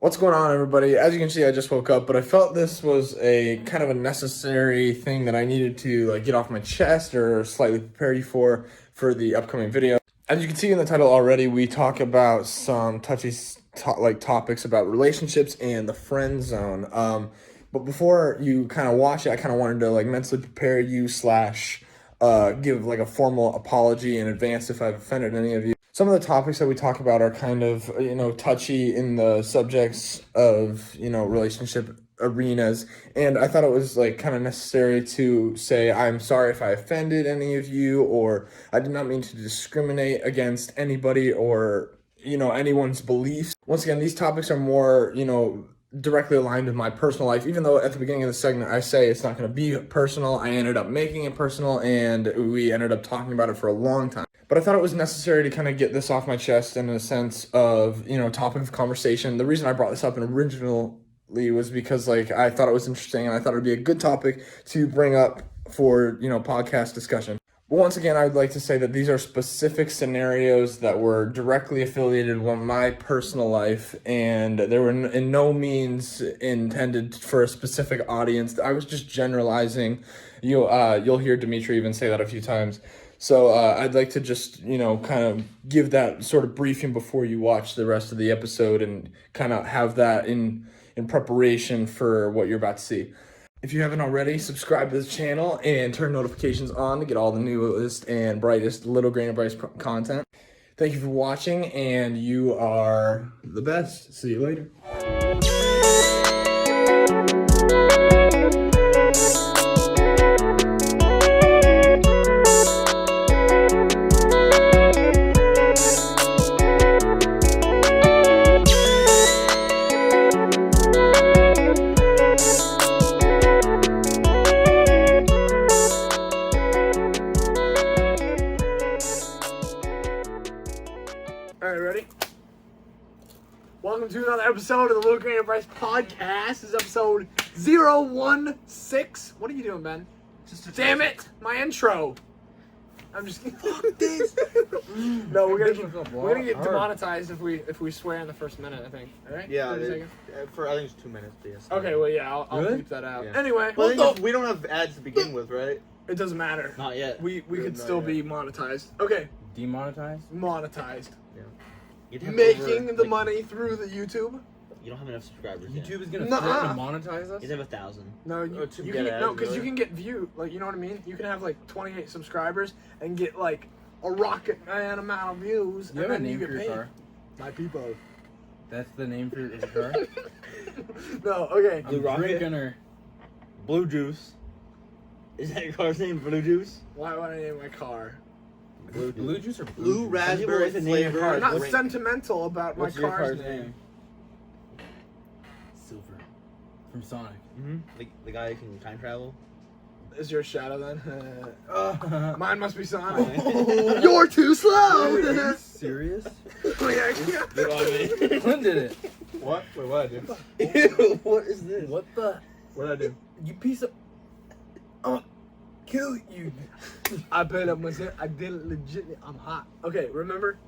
What's going on, everybody? As you can see, I just woke up, but I felt this was a kind of a necessary thing that I needed to get off my chest or slightly prepare you for the upcoming video. As you can see in the title already, we talk about some touchy topics about relationships and the friend zone. But before you kind of watch it, I kind of wanted to mentally prepare you / give a formal apology in advance if I've offended any of you. Some of the topics that we talk about are kind of, touchy in the subjects of, relationship arenas. And I thought it was kind of necessary to say, I'm sorry if I offended any of you, or I did not mean to discriminate against anybody or, anyone's beliefs. Once again, these topics are more, directly aligned with my personal life, even though at the beginning of the segment I say it's not going to be personal. I ended up making it personal, and we ended up talking about it for a long time. But I thought it was necessary to kind of get this off my chest in a sense of, topic of conversation. The reason I brought this up originally was because I thought it was interesting, and I thought it would be a good topic to bring up for, podcast discussion. But once again, I would like to say that these are specific scenarios that were directly affiliated with my personal life, and they were in no means intended for a specific audience. I was just generalizing. You'll hear Dimitri even say that a few times. So I'd like to just, kind of give that sort of briefing before you watch the rest of the episode and kind of have that in preparation for what you're about to see. If you haven't already, subscribe to this channel and turn notifications on to get all the newest and brightest Little Grain of Bryce content. Thank you for watching, and you are the best. See you later. Welcome to another episode of the Little Grain of Bryce podcast. This is episode 016. What are you doing, Ben? Damn it! My intro. I'm just kidding. Fuck this. No, we're gonna get demonetized if we swear in the first minute, I think. All right? Yeah, I think it's 2 minutes. Yes. Okay, well, yeah, I'll Really? bleep that out. Yeah. Anyway, Well, we don't have ads to begin with, right? it doesn't matter. Not yet. We could Not still yet. be monetized. Okay, Demonetized? monetized. You'd have Making over, the money through the YouTube. You don't have enough subscribers yet. YouTube is gonna Nuh-uh. threaten to monetize us? You'd have 1,000. No, you to can get get, ads, no, because really? you can get view, you know what I mean? You can have 28 subscribers and get a rocket man amount of views, You and have a then you name get for your paid. car? My people. That's the name for your car? No, okay. Blue I'm Rocket? drinking her. Blue Juice. Is that your car's name? Blue Juice? Why would I name my car? Blue juice or Blue juice? raspberry with the name of flavor. your I'm car. not Drink. sentimental about What's my your car's car's name. name? Silver. From Sonic. Mm-hmm. The guy who can time travel. Is your shadow then? Mine must be Sonic. Oh. You're too slow! Are you serious? Yeah. Good on me. Clint did it. What? Wait, what did I do? Ew, what is this? What the? What did I do? You piece of... I'll kill you. I paid up myself. I did it legitimately. I'm hot. Okay, remember?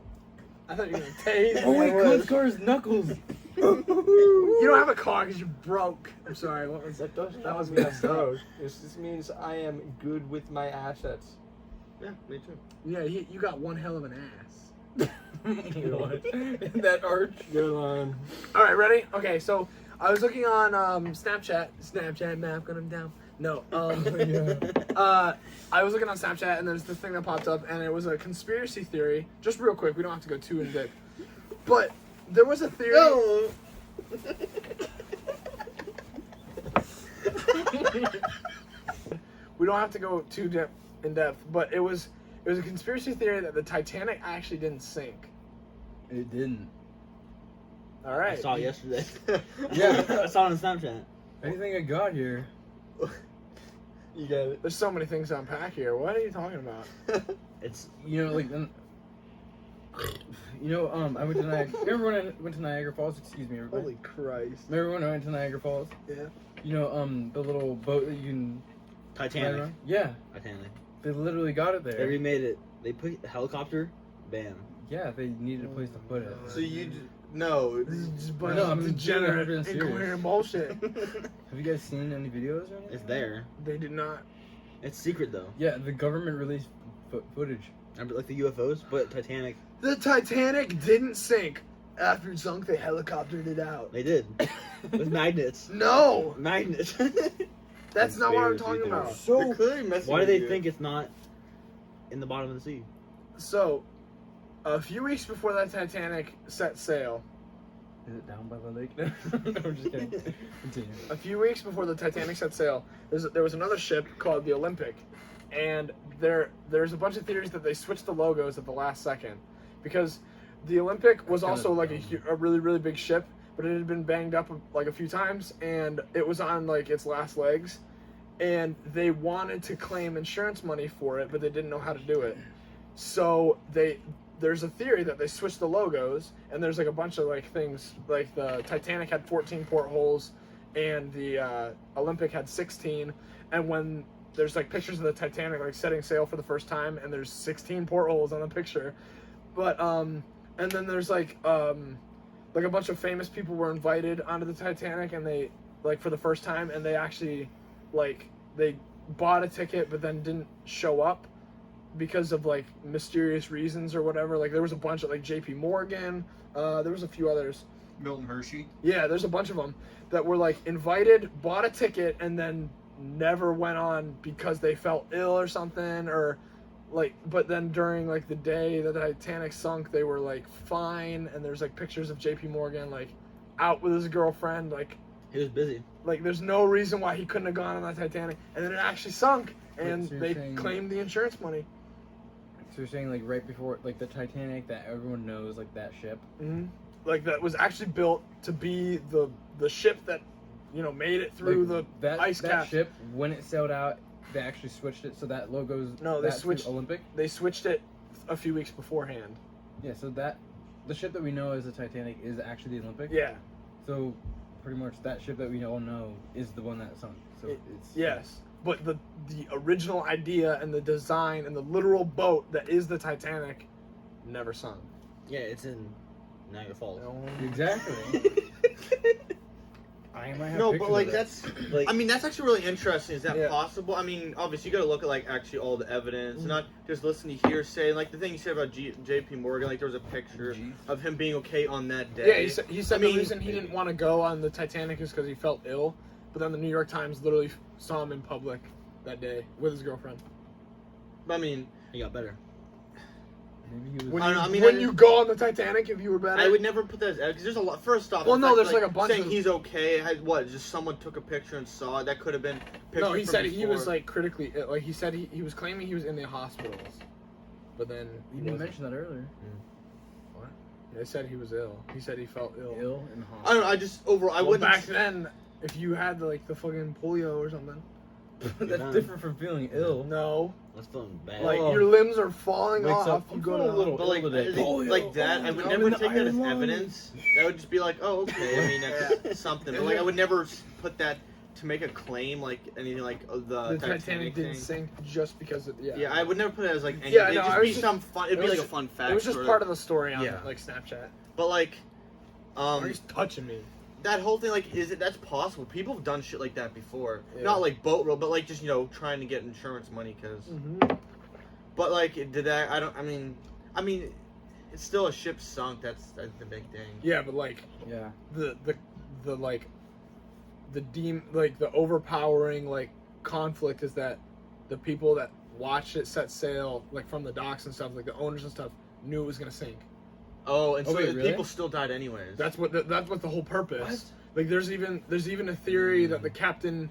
I thought you were gonna tase. Oh wait, me. Clint's car is Knuckles. You don't have a car because you're broke. I'm sorry. What was that? That was messed up. This just means I am good with my assets. Yeah, me too. Yeah, you got one hell of an ass. What? That arch. Good on. All right, ready? Okay, so I was looking on Snapchat map, got him down. No, I was looking on Snapchat, and there's this thing that popped up, and it was a conspiracy theory. Just real quick, we don't have to go too in depth, but there was a theory. No. We don't have to go too in depth, but it was a conspiracy theory that the Titanic actually didn't sink. It didn't. All right. I saw it yesterday. Yeah. I saw it on Snapchat. Anything I got here. You got it. There's so many things to unpack here. What are you talking about? It's You know, I went to Niagara. Remember when I went to Niagara Falls? Excuse me, everybody. Holy Christ. Remember when I went to Niagara Falls? Yeah. You know, the little boat that you can ride Titanic. around? Yeah, Titanic. they literally got it They there. remade it. They put the helicopter. Bam. Yeah, they needed a place to put it. So you No. This is just a bunch No, of I'm degenerate, being serious. incoherent bullshit. Have you guys seen any videos or anything? It's there. They did not. It's secret though. Yeah, the government released footage. Like the UFOs, but Titanic. The Titanic didn't sink. After it sunk, they helicoptered it out. They did. With magnets. No! Magnets. That's not what I'm Conspiracy talking about. theories. So They're clearly messing why do with they you. think it's not in the bottom of the sea? So, a few weeks before that Titanic set sail, Is it down by the lake? No, I'm just kidding. Continue. a few weeks before the Titanic set sail, there was another ship called the Olympic, and there's a bunch of theories that they switched the logos at the last second, because the Olympic was That's also kinda like a really, really big ship, but it had been banged up like a few times, and it was on like its last legs, and they wanted to claim insurance money for it, but they didn't know how to do it. So there's a theory that they switched the logos, and there's like a bunch of like things, like the Titanic had 14 portholes, and the Olympic had 16, and when there's like pictures of the Titanic like setting sail for the first time, and there's 16 portholes on the picture, but and then there's like a bunch of famous people were invited onto the Titanic, and they like for the first time, and they actually like they bought a ticket but then didn't show up because of like mysterious reasons or whatever. Like there was a bunch of like JP Morgan, there was a few others. Milton Hershey. Yeah, there's a bunch of them that were like invited, bought a ticket, and then never went on because they felt ill or something, or like, but then during like the day that the Titanic sunk, they were like fine, and there's like pictures of JP Morgan like out with his girlfriend, like He was busy. there's no reason why he couldn't have gone on that Titanic, and then it actually sunk, and so you're they saying- claimed the insurance money. So you're saying like right before like the Titanic that everyone knows like that ship? Mm-hmm. Like that was actually built to be the ship that made it through Like, the ice that cap. ship when it sailed out, they actually switched it so that logo's No, they that to switched- Olympic. They switched it a few weeks beforehand. Yeah, so that the ship that we know as the Titanic is actually the Olympic. Yeah. So pretty much that ship that we all know is the one that sunk. So it's Yes, but the original idea and the design and the literal boat that is the Titanic never sunk. Yeah, it's in Niagara Falls. Exactly. I might have No, pictures but of like it. that's. Like, I mean, that's actually really interesting. Is that Yeah. possible? I mean, obviously you got to look at like actually all the evidence, and not just listen to hearsay. Like the thing you said about J.P. Morgan, like there was a picture of him being okay on that day. Yeah, he said I mean, the reason he didn't want to go on the Titanic is because he felt ill. But then the New York Times literally saw him in public that day with his girlfriend. I mean, he got better. Maybe he was. When, I you, don't know, I mean, when I- you go on the Titanic, if you were better. I would never put that because there's a lot. First off, Well, the no, fact, there's like a bunch saying of- he's okay. Had what? Just someone took a picture and saw it. That could have been. No, he pictures said from he was before. like critically ill. Like he said he was claiming he was in the hospitals, but then You he didn't wasn't. mention that earlier. They said he was ill. He said he felt ill. Ill and I hot. don't know. I just overall, I Well, wouldn't. back then, if you had like the fucking polio or something. That's different from feeling ill. No, That's feeling bad. like Oh. your limbs are falling Wakes off. up, You I'm go feeling to a little But like, ill today. I think, Polio, like that, I would I'm never in the take that as iron lung. evidence. That would just be like, oh, okay. I mean, that's something. But like, I would never put that to make a claim, like anything like the the Titanic didn't thing. sink just because of Yeah, I would never put it as like anything. Yeah, It'd no, just I was be just- some fun. It'd it be was like a fun fact. It was just sort part of the story on Yeah. like Snapchat. But like, He's touching me. that whole thing, like, that's possible. People have done shit like that before. Yeah. Not like boat road, but like just trying to get insurance money, because. Mm-hmm. But like, did that? I mean, it's still a ship sunk. That's the big thing. Yeah, but like Yeah. the like the the overpowering like conflict is that the people that watched it set sail like from the docks and stuff, like the owners and stuff, knew it was gonna sink. Oh, and so wait, the really? people still died anyways. That's what the whole purpose. Like there's even a theory that the captain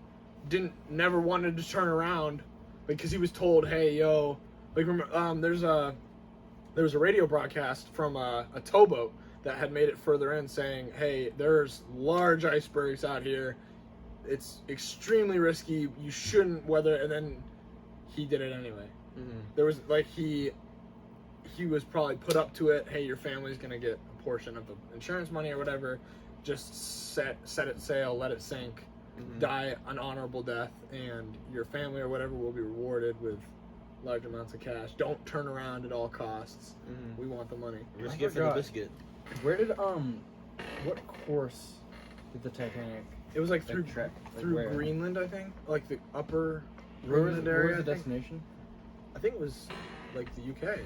never wanted to turn around because he was told, hey yo, like there was a radio broadcast from a towboat that had made it further in saying, hey, there's large icebergs out here, it's extremely risky, you shouldn't weather, and then he did it anyway. Mhm. There was like he was probably put up to it, hey, your family's gonna get a portion of the insurance money or whatever, just set it sail, let it sink, Mhm. die an honorable death, and your family or whatever will be rewarded with large amounts of cash. Don't turn around at all costs. Mhm. We want the money. Risk I it for the forgot. biscuit. Where did what course did the Titanic It was like through trek? Like through where? Greenland, I think, like the upper Where was, Greenland where area. was the I think. destination? I think it was like the UK.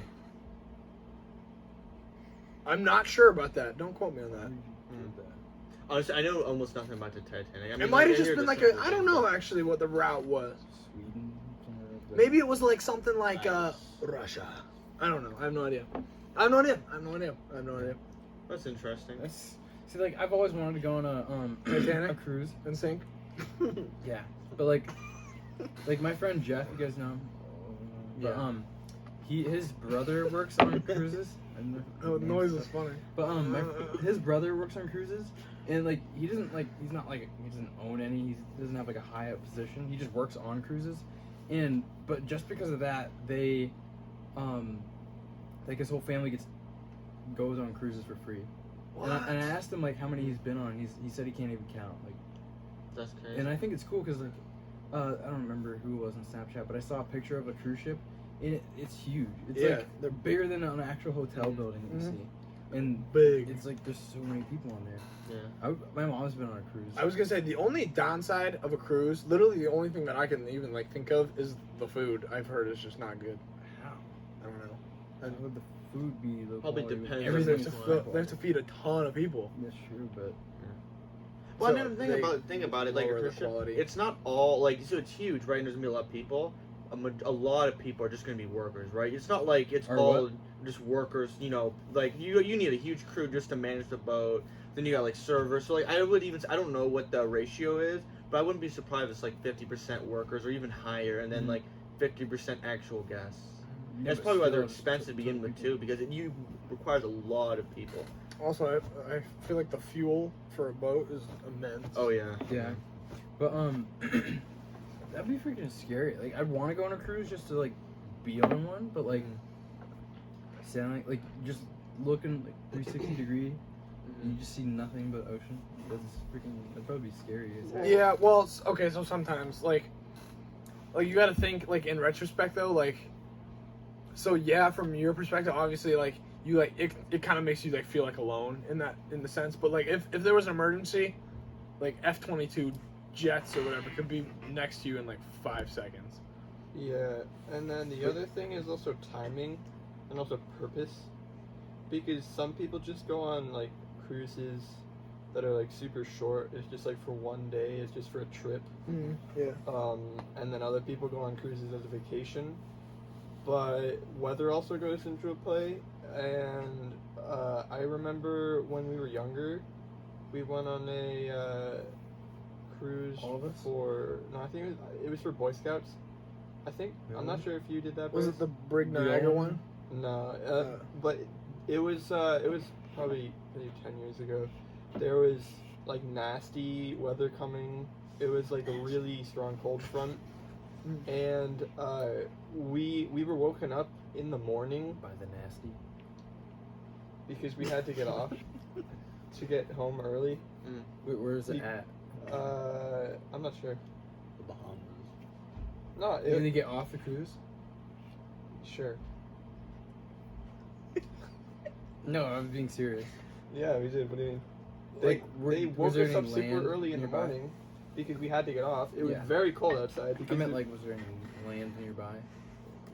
I'm not sure about that. Don't quote me on that. Honestly, I know almost nothing about the Titanic. I mean, It might have I just hear been the like a. simple I don't things, know but- actually what the route was. Sweden. Somewhere like that. Maybe it was like something like Nice. Russia. I don't know. I have no idea. I have no idea. I have no idea. I have no idea. That's interesting. That's, see, like I've always wanted to go on a Titanic? a cruise. In sync. Yeah, but like my friend Jeff, you guys know him. But his brother works on cruises. Oh, the noise is funny. But his brother works on cruises, and like he doesn't he doesn't own any. He doesn't have like a high up position. He just works on cruises, but just because of that, they, like his whole family goes on cruises for free. And I asked him like how many he's been on. He said he can't even count. Like, That's crazy. and I think it's cool because like I don't remember who it was on Snapchat, but I saw a picture of a cruise ship. And it's huge. It's Yeah. like they're bigger than an actual hotel building that you Mhm. see. And Big. it's like there's so many people on there. Yeah. My mom's been on a cruise. I was gonna say the only downside of a cruise, literally the only thing that I can even like think of is the food. I've heard is just not good. How? I don't know. How would the food be low Probably quality? depends They on Everything have, the to is food. they have to feed a ton of people. That's true, but Well, So I never they think about it. Like a lower the cruise ship, quality. it's not all like so. It's huge, right? And there's gonna be a lot of people. A lot of people are just gonna be workers, right? It's not like it's Or all what? just workers. You know, like you need a huge crew just to manage the boat. Then you got like servers. So like I don't know what the ratio is, but I wouldn't be surprised if it's like 50% workers or even higher, and then Mhm. like 50% actual guests. yeah, That's but probably why they're still, it's expensive to so begin with people. too, because it requires a lot of people. Also, I feel like the fuel for a boat is immense. Oh yeah. Yeah, but that'd be freaking scary. Like I'd want to go on a cruise just to like be on one, but like sailing, like just looking like 360 degree, and you just see nothing but ocean. That'd probably be scary. as heck. Yeah, well, okay, so sometimes, like you gotta think, like, in retrospect, though, like, so, yeah, from your perspective, obviously, like, you, like, it kind of makes you, like, feel, like, alone in the sense, but, like, if there was an emergency, like, F-22 jets or whatever could be next to you in, like, 5 seconds. Yeah, and then the other thing is also timing and also purpose. Because some people just go on like cruises that are like super short. It's just like for one day, it's just for a trip. Yeah. And then other people go on cruises as a vacation. But weather also goes into a play. And I remember when we were younger, we went on a cruise All of us? for, no, I think it was for Boy Scouts. I think, I'm not sure if you did that. Was Bryce. it the Brig Niagara one? No, but it was probably maybe 10 years ago. There was like nasty weather coming. It was like a really strong cold front, and we were woken up in the morning By the nasty. because we had to get off to get home early. Wait, where is it We- at? I'm not sure. The Bahamas. No, Did they get off the cruise? sure. No, I'm being serious. Yeah, we did. What do you mean? Like, They was woke there us up any super land early in the nearby? morning because we had to get off. It was Yeah. very cold outside. I Because meant like, was there any land nearby?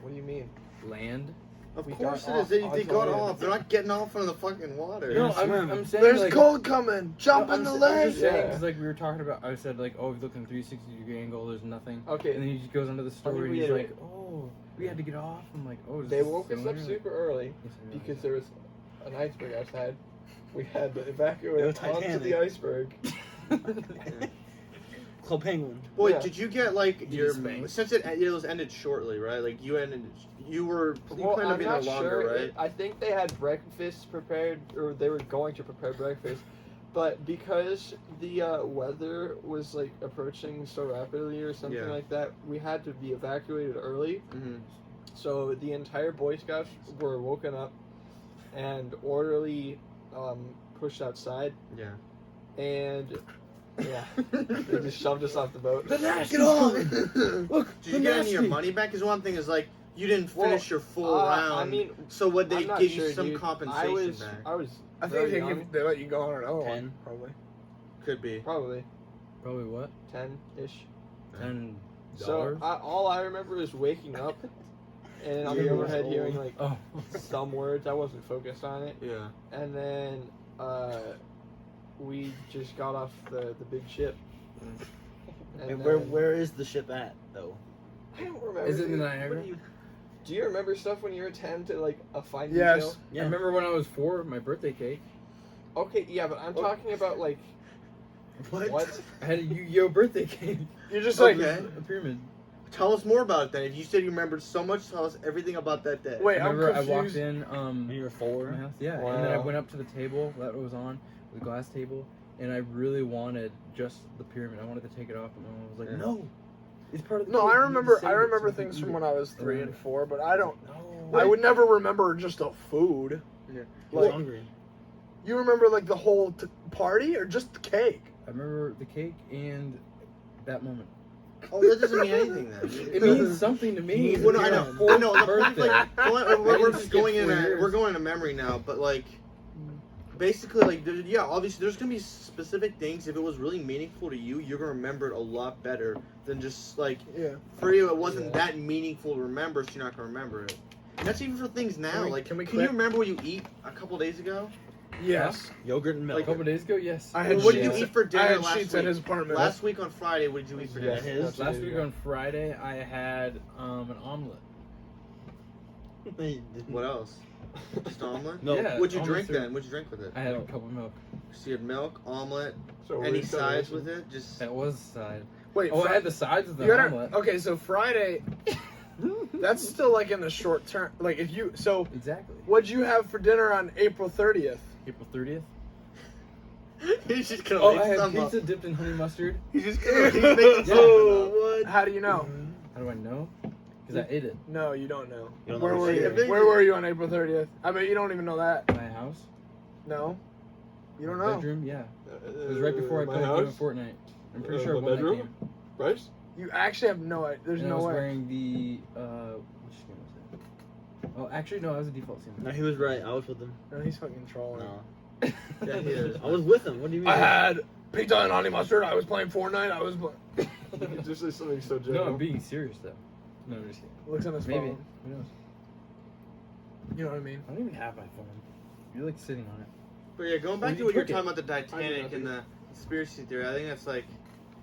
what do you mean? Land? Of We course got it is. They off got onto land. off. They're not getting off from the fucking water. No, swim. I'm saying There's like, cold coming! Jump I'm in the I'm lake! just saying, Yeah. because like we were talking about, I said like, oh, if you look in 360 degree angle, there's nothing. Okay. And then he just goes into the story and he's reiterate. like, oh, we had to get off. I'm like, oh, is They this woke us similar? up super early Yes, I realize because that. there was an iceberg outside. We had to evacuate The onto Titanic. the iceberg. Club Penguin. Boy, Yeah. did you get like your spanked? since it was ended shortly, right? Like you were you Well, planned on I'm being not there longer, sure. right? I think they had breakfast prepared, or they were going to prepare breakfast. But because the weather was like approaching so rapidly or something Yeah. like that, we had to be evacuated early. Mm-hmm. So the entire Boy Scouts were woken up and orderly pushed outside, Yeah. and yeah, they just shoved us off the boat. Get on! Look, did you get any of your money back? Because one thing is like You didn't finish your full round. I mean, so would they I'm not give sure, you some dude. compensation back? I very think young. they let you go on another 10. one, probably. Could be. Probably Probably what? 10-ish. $10. So all I remember is waking up, and on the Years overhead old. hearing like Oh. some words. I wasn't focused on it, Yeah. and then we just got off the big ship. And And where is the ship at though? I don't remember. Is it in dude. Niagara? Do you remember stuff when you were 10 to like a fine Yes. detail? I remember when I was 4, my birthday cake. Okay, yeah, but I'm talking about like what? I had a Yu-Gi-Oh birthday cake. You're just Okay. like, A pyramid. Tell us more about it then. If you said you remembered so much, tell us everything about that day. wait, I I'm remember I confused. walked in When you were 4? my house, yeah, and then I Wow. went up to the table that it was on, the glass table, and I really wanted just the pyramid. I wanted to take it off, and my mom was like, Yeah. "No, it's part of the." No, cake. I You need to remember. save I it so remember you can things eat from it." when I was 3 and 4, but I don't. No. I would never remember just the food. I Like, was hungry. you remember like the whole party or just the cake? I remember the cake and that moment. Oh, that doesn't mean anything then. It means something to me. Well, no, I know. I know. The point is, Birthday. like, we're didn't just skip going in. 4 years. We're going into memory now, but like, basically, like, yeah, obviously, there's gonna be specific things. If it was really meaningful to you, you're gonna remember it a lot better than just like Yeah. for you. It wasn't that meaningful to remember, so you're not gonna remember it. And that's even for things now. Can we can quit? you remember what you eat a couple days ago? Yes. Yogurt and milk. A couple days ago, yes. I had What did you sheets- eat for I dinner had last sheets week? at his apartment. Last week on Friday, what did you eat for dinner? Yeah, his. Last week on Friday, I had an omelet. What else? Just omelet? No. Yeah, What'd you omelet drink soup. then? What'd you drink with it? I had a cup of milk. So you had milk, omelet, So any we're sides done. with it? Just That was side. Wait. Oh, I had the sides of the You gotta, omelet. okay, so Friday. That's still like in the short term. Like if you. So Exactly. what'd you have for dinner on April 30th? April 30th. he's just gonna Oh, make I had stuff pizza up. dipped in honey mustard. He's just gonna he's making Yeah. stuff up. How do you know? How do I know? Because I ate it. No, you don't know. You don't Where know were shit. you? Where were you on April 30th? I mean, you don't even know that. My house. No. You don't know. Bedroom. Yeah. It was right before I my played a game of house? Fortnite. I'm pretty Uh, sure my when that bedroom? came. Bryce? You actually have no idea. There's And I no was way. wearing the which skin was it? Oh, actually no, that was a default skin. No, he was right. I was with him. No, he's fucking trolling. No. Yeah, he is. I was with him. What do you mean? I had pizza and honey mustard. I was playing Fortnite. I was. Just say something so No, general. I'm being serious though. No, I'm just kidding. Looks on his Maybe. phone. Who knows? You know what I mean? I don't even have my phone. You're like sitting on it. But yeah, going back Well, to you what you were took it. talking about the Titanic and the conspiracy theory, I think that's like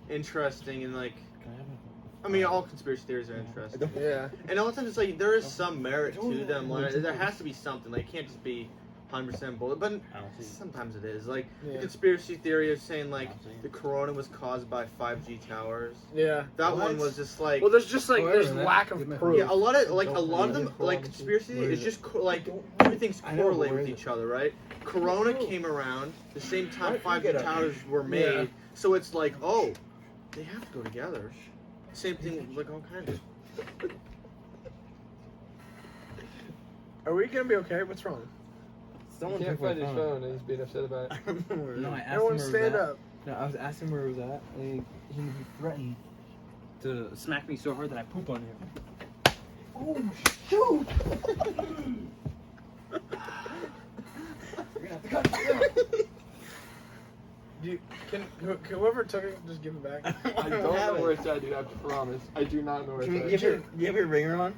interesting and like Can I have my phone? I mean all conspiracy theories are interesting. Yeah. And a lot of times it's like there is some merit to them. Like there has to be something. Like it can't just be 100% bullet, but I don't see. sometimes it is. Like the Yeah. conspiracy theory of saying like the corona was caused by 5G towers. Yeah. That What? one was just like Well, there's just like Oh, there's yeah, lack that- of yeah, proof. yeah, a lot of like a Don't lot of believe them in like corona. conspiracy. Where It's is just like everything's I know, correlated where with is each other, right? Corona came around the same time Why don't you 5G get up? towers were made, Yeah. so it's like oh, they have to go together. Same thing with like all kinds of. Are we gonna be okay? What's wrong? He Someone can't took my find his phone. phone and he's being upset about it. I don't know where it No, is. I asked Everyone him where stand it was up. at. No, I was asking where it was at. And he threatened to smack me so hard that I poop on him. Oh shoot! You're gonna have to cut it out. Can whoever took it just give it back? I don't know where it's at, dude. I promise. I do not know where Can you it's at. you have your ringer on?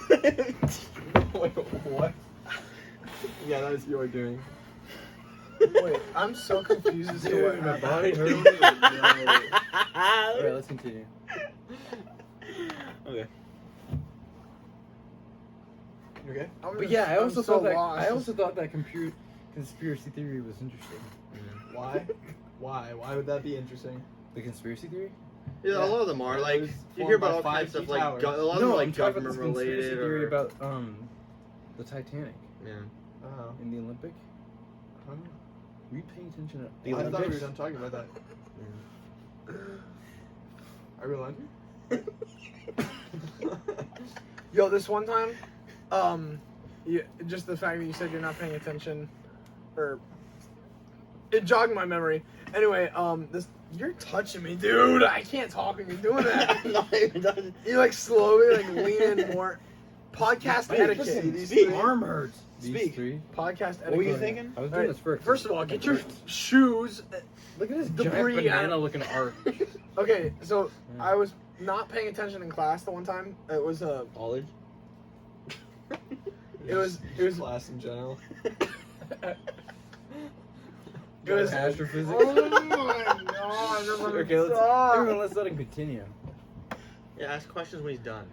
Wait, what? Yeah, that is your doing. Wait, I'm so confused as to what Dude, my happened. body hurts. Alright, let's continue. Okay. You okay? But yeah, I I'm also so thought that lost. conspiracy theory was interesting. Why? Why would that be interesting? The conspiracy theory? Yeah, Yeah. a lot of them are It like was you hear formed about by all kinds of 5G like towers. a lot of them No, are I'm like talking about government this conspiracy related theory or about the Titanic yeah. Oh. in the Olympic. Huh? Were you paying attention to The I thought we were Olympics? done talking about that. Are we allowed to? Yo, this one time, just the fact that you said you're not paying attention, or it jogged my memory. Anyway, this you're touching me, dude. I can't talk when you're doing that. I'm not even done. You like slowly like lean in more. Podcast Wait, etiquette. listen, These speak. three. Arm hurts. Speak. These three. Podcast etiquette. What were you thinking? I was All doing right, this first. First of all, get your shoes. Look at this debris giant out. banana looking arch. Okay, so Yeah. I was not paying attention in class the one time. It was College. it was class in general. it was. Astrophysics. Oh my god! Okay, let's let him continue. Yeah, ask questions when he's done.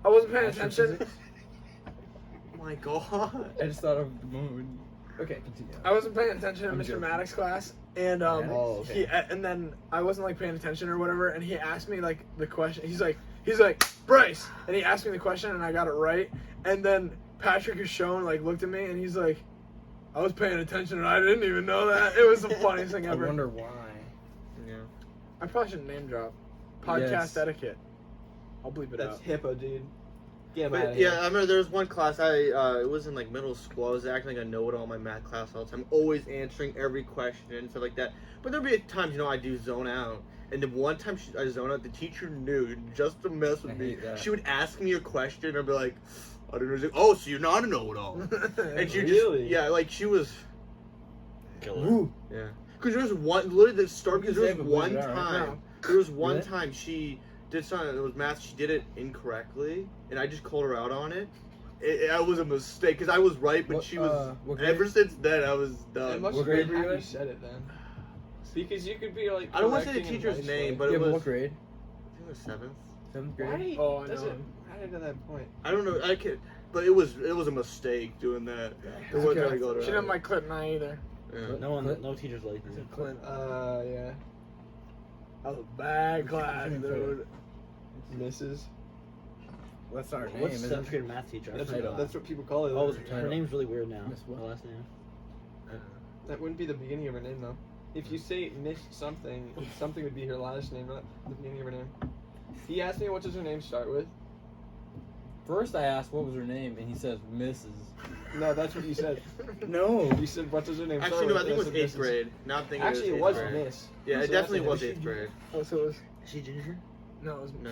I wasn't paying attention. Astrophysics? Oh my god. I just thought of the moment when... Okay, continue. I wasn't paying attention in I'm Mr. joking. Maddox's class, and Oh, okay. he and then I wasn't like paying attention or whatever, and he asked me like the question. He's like Bryce, and he asked me the question, and I got it right, and then Patrick is shown like looked at me, and he's like, I was paying attention, and I didn't even know that. It was the funniest thing I ever. wonder why. Yeah. I probably shouldn't name drop. Podcast Yes. etiquette. I'll bleep it That's out. hippo, dude. Get him out But of yeah, I here. remember there was one class it was in like middle school. I was acting like a know-it-all in my math class all the time, always answering every question and stuff like that. But there'd be times, I do zone out. And the one time I zoned out, the teacher knew just to mess with I me. hate that. She would ask me a question and I'd be like, I don't know. She's like, oh, so you're not a know-it-all. And she Really? she was, Killer. yeah. Because there was literally the start, because there was Save it, one bleep it out, right? time, there was one Really? time she did something, it was math, she did it incorrectly, and I just called her out on it. It was a mistake, because I was right, but What, she was, what grade? ever since then, I was It done. must What have been grade were you after you in? said it then. Because you could be like. I don't want to say the correcting in teacher's high name, school. but Yeah, it but was, what grade? I think it was 7th. 7th grade? Why Oh, I does know. it matter to that point? I don't know, but it was a mistake doing that. It wasn't Okay. how to go She didn't like Clint and I either. Yeah. No teachers like me. Clint. Yeah. That was a bad class, dude. Mrs. That's not her name, What's is 7th it? grade math teacher? I That's forgot. what people call it. Oh, Title. her name's really weird now. Miss what? Her last name. That wouldn't be the beginning of her name though. If you say Miss something, something would be her last name, not the beginning of her name. He asked me what does her name start with. First I asked what was her name, and he says Mrs. No, that's what you said. No. You said what does her name Actually, start no, with. I think it was and I 8th said grade. Now I'm thinking Actually, it it was was 8th grade. Miss. Yeah, it So definitely that's was it. 8th grade. Oh, so it was. Is she ginger? No, it was. No.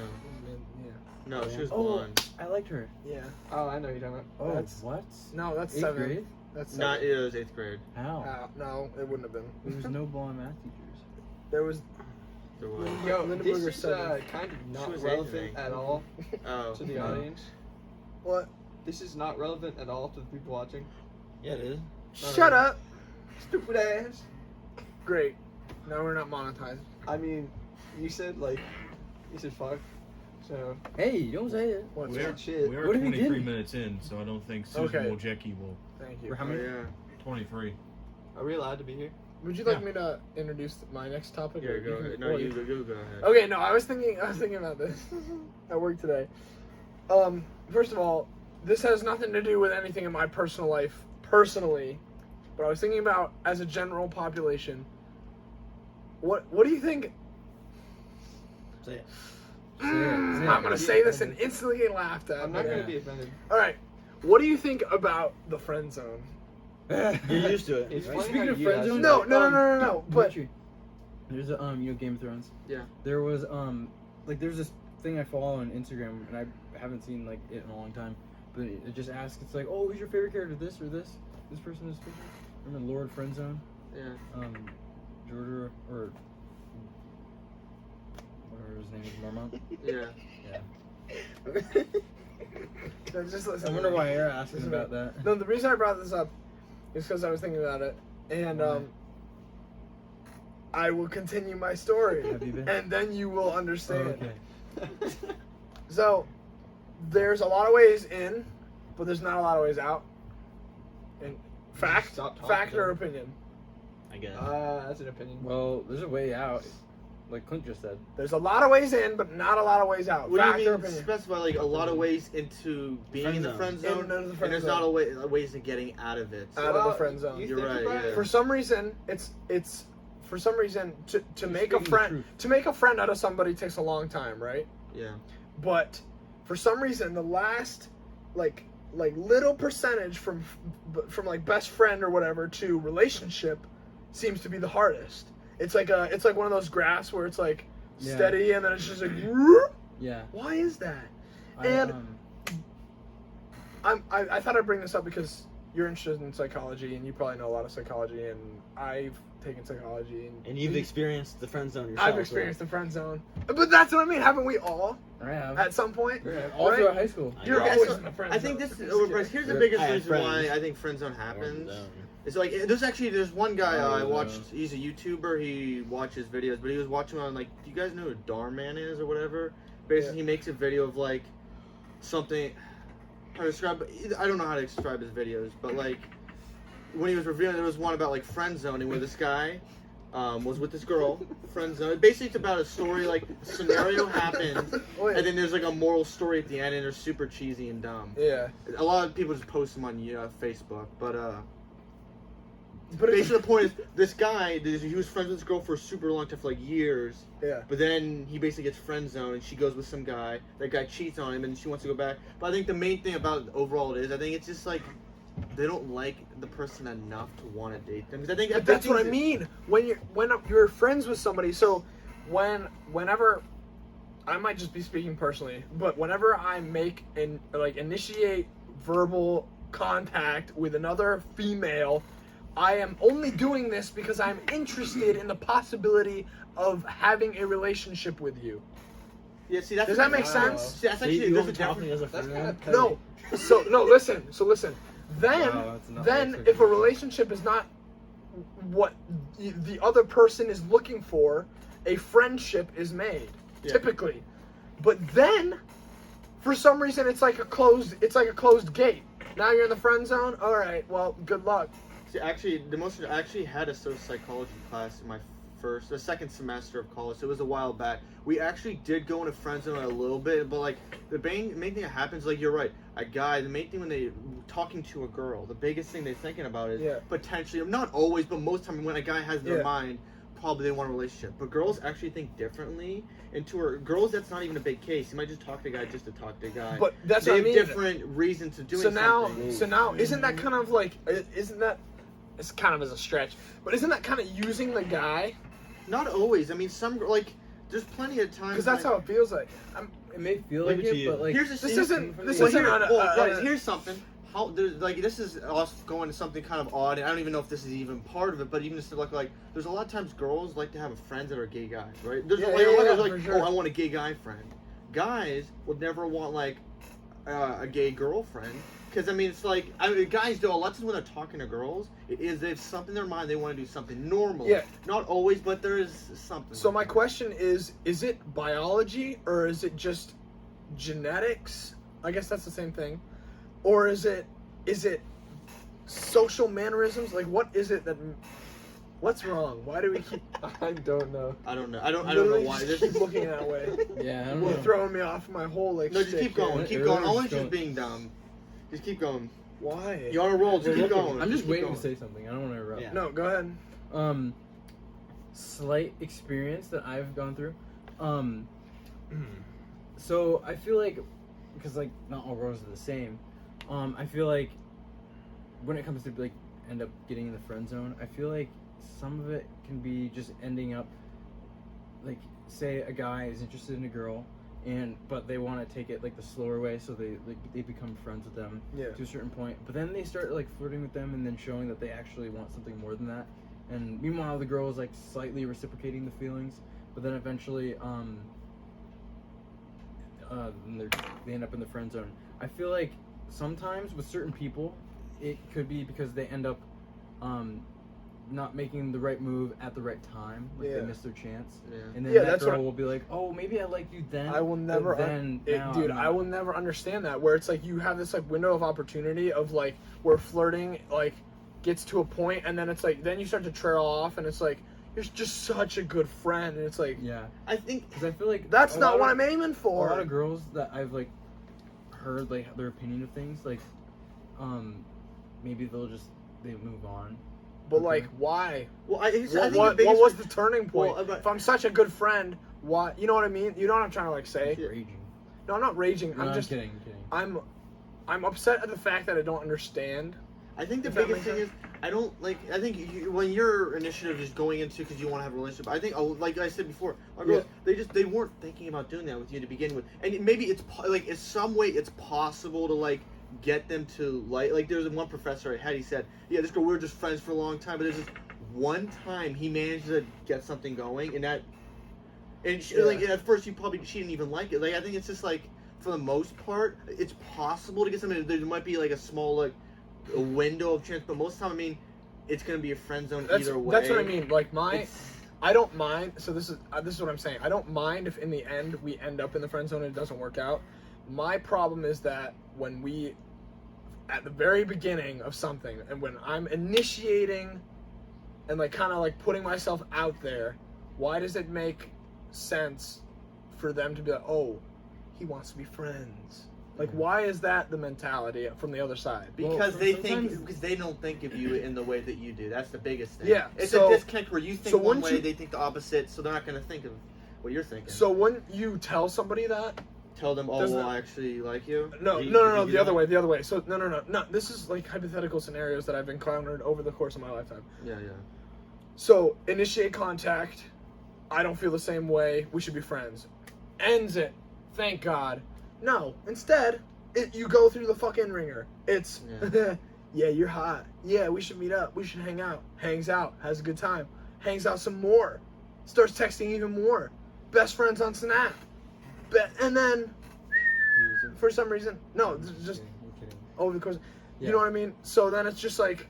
Yeah. No, she was Oh. blonde. I liked her. Yeah. Oh, I know who you're talking about. Oh, That's- what? No, that's 8th 7th. grade? That's Not, 7th. it was 8th grade. How? No, it wouldn't have been. There was no blonde math teachers. There was. There was. Yo, Linda this Burger is said kind of She not was relevant 8th, at all Oh. to the no. audience. What? This is not relevant at all to the people watching. Yeah, it is. Shut up. Stupid ass. Great. Now we're not monetized. I mean, you said fuck. So Hey, don't say it. What's We're- that? shit. We are What if he 23 didn't? minutes in, so I don't think Susan Okay. Wojcicki will. Thank For you. how Oh, many? yeah. 23. Are we allowed to be here? Would you like Yeah. me to introduce my next topic? Yeah, or go you can- ahead. or No, you go ahead. Okay, no, I was thinking about this at work today. First of all, this has nothing to do with anything in my personal life, personally, but I was thinking about as a general population. What do you think? Say it. I'm gonna say this and instantly get laughed at. I'm not Yeah. gonna be offended. All right, what do you think about the friend zone? You're used to it. It's right? funny Speaking how of you friend guys- zone, No. But Dimitri, there's a Game of Thrones. Yeah. There was there's this thing I follow on Instagram, and I haven't seen like it in a long time. But it just asks, it's like, oh, who's your favorite character? This or this? This person is. Remember Lord Friendzone? Yeah. Georgia or whatever his name is, Mormont. Yeah. just listen. I wonder why you're asking Listen about that. No, the reason I brought this up is because I was thinking about it, and I will continue my story, Have you been? and then you will Oh, understand. okay. So, there's a lot of ways in, but there's not a lot of ways out. And fact, Stop talking, fact or though. opinion. I guess. That's an opinion. Well, there's a way out, like Clint just said. There's a lot of ways in, but not a lot of ways out. What fact do you or mean opinion. specify like a lot of ways into being Friend in the zone. friend zone, Into the and friend there's zone. not ways of getting out of it. Out of the friend zone. You You're think right, about yeah. it? For some reason, it's for some reason to make a speaking the friend truth. to make a friend out of somebody takes a long time, right? Yeah. But for some reason, the last like little percentage from like best friend or whatever to relationship seems to be the hardest. It's like one of those graphs where it's like Yeah. steady and then it's just like. Yeah. Why is that? I, And I thought I'd bring this up because you're interested in psychology and you probably know a lot of psychology, and I've taken psychology And you've experienced the friend zone yourself. I've experienced the friend zone. But that's what I mean. Haven't we all I have. at some point? All right? throughout high school. You're Yeah, always so in the friend I zone. think this. Just Oh, kidding. Bryce, here's the Yeah. biggest I had reason why I think friend zone happens. It's like there's one guy I watched. He's a YouTuber. He watches videos, but he was watching on like. Do you guys know who Dar Man is or whatever? Basically, he makes a video of like something. How to describe? I don't know how to describe his videos, but like when he was reviewing, there was one about like friend zoning where this guy was with this girl. Friend zone. Basically, it's about a story like a scenario happens, and then there's like a moral story at the end, and they're super cheesy and dumb. Yeah. A lot of people just post them on Facebook, but But basically the point is this guy, he was friends with this girl for a super long time, for like years. yeah. But then he basically gets friend zoned, and she goes with some guy. That guy cheats on him, and she wants to go back. But I think the main thing about overall it is, I think it's just like they don't like the person enough to want to date them. Because I think But that's what I mean. When you're friends with somebody, so whenever I might just be speaking personally, but whenever I make and like initiate verbal contact with another female, I am only doing this because I'm interested in the possibility of having a relationship with you. Yeah, see, that's Does that make sense? See, that's So actually you there's won't a talk to me difference. as a friend? No. Listen. Then, Wow, that's not then like if a relationship is not what the other person is looking for, a friendship is made, typically. But then, for some reason, it's like a closed gate. Now you're in the friend zone. All right. Well, good luck. See, actually, I actually had a social psychology class in the second semester of college. So it was a while back. We actually did go into friend zone a little bit, but like the main thing that happens, like you're right, a guy. The main thing when they talking to a girl, the biggest thing they're thinking about is potentially, not always, but most time when a guy has in their mind, probably they want a relationship. But girls actually think differently. And girls, that's not even a big case. You might just talk to a guy just to talk to a guy. But that's they what I have mean. different reasons to doing something. So now, isn't that kind of like? Isn't that? It's kind of as a stretch, but isn't that kind of using the guy? Not always. I mean, there's plenty of times. Because that's how it feels like. It may feel Leave like it to it, you. but like Here's This isn't Guys, here's something. This is us going to something kind of odd, and I don't even know if this is even part of it. But even just like there's a lot of times girls like to have friends that are gay guys, right? There's a lot of guys like, sure. oh, I want a gay guy friend. Guys would never want like a gay girlfriend. Because, I mean, it's like, guys do a lot of times when they're talking to girls, there's something in their mind, they want to do something normal. Yeah. Not always, but there is something. So my question is it biology or is it just genetics? I guess that's the same thing. Or is it social mannerisms? Like, what is it what's wrong? Why do we keep... I don't know. I don't know. I don't know literally why. just keep looking that way. yeah, I don't You're know. throwing me off my whole, like, No, just shtick keep going. here. Keep It going. really Always just just goes- being dumb. Just keep going. Why? You're on a roll. Just keep going. I'm just keep waiting going. to say something. I don't want to interrupt. Yeah. No, go ahead. Slight experience that I've gone through. So I feel like, because like not all girls are the same. I feel like when it comes to like end up getting in the friend zone, I feel like some of it can be just ending up like, say a guy is interested in a girl, but they want to take it like the slower way, so they become friends with them to a certain point. But then they start like flirting with them and then showing that they actually want something more than that. And meanwhile, the girl is like slightly reciprocating the feelings, but then eventually, they end up in the friend zone. I feel like sometimes with certain people, it could be because they end up not making the right move at the right time, like they miss their chance, and then that that's girl what will be like, "Oh, maybe I liked you then." I will never, I will never understand that. Where it's like you have this like window of opportunity of like where flirting like gets to a point, and then it's like then you start to trail off, and it's like you're just such a good friend, and it's like I think because I feel like that's not what I'm aiming a for. lot of girls that I've like heard like their opinion of things, like maybe they move on. But like, why? Well, I think What was the turning point? Well, if I'm such a good friend, why? You know what I mean? You know what I'm trying to like say? Raging. No, I'm not raging. No, I'm just kidding. I'm upset at the fact that I don't understand. I think the If that biggest makes thing is I don't like. I think when your initiative is going into because you want to have a relationship, I think like I said before, our girls they weren't thinking about doing that with you to begin with, and maybe it's like in some way it's possible to like get them to like there's one professor I had, he said, yeah, this girl, we were just friends for a long time, but there's this one time he managed to get something going, and she, like at first she didn't even like it. Like I think it's just like for the most part it's possible to get something. There might be like a small like a window of chance, but most of the time, I mean, it's gonna be a friend zone either way. That's what I mean. Like I don't mind. So this is what I'm saying. I don't mind if in the end we end up in the friend zone and it doesn't work out. My problem is that when we, at the very beginning of something, and when I'm initiating, and like kind of like putting myself out there, why does it make sense for them to be like, oh, he wants to be friends? Like, why is that the mentality from the other side? Because because they don't think of you in the way that you do. That's the biggest thing. Yeah. It's a disconnect where you think one way, you, they think the opposite, so they're not going to think of what you're thinking. So wouldn't you tell somebody that? Tell them, oh, well, I actually like you? No, the other way. So, no. This is like hypothetical scenarios that I've encountered over the course of my lifetime. Yeah. So, initiate contact. I don't feel the same way. We should be friends. Ends it. Thank God. No, instead, you go through the fucking ringer. It's, yeah, you're hot. Yeah, we should meet up. We should hang out. Hangs out. Has a good time. Hangs out some more. Starts texting even more. Best friends on Snap. And then, for some reason, no, just over the course. You know what I mean? So then it's just like.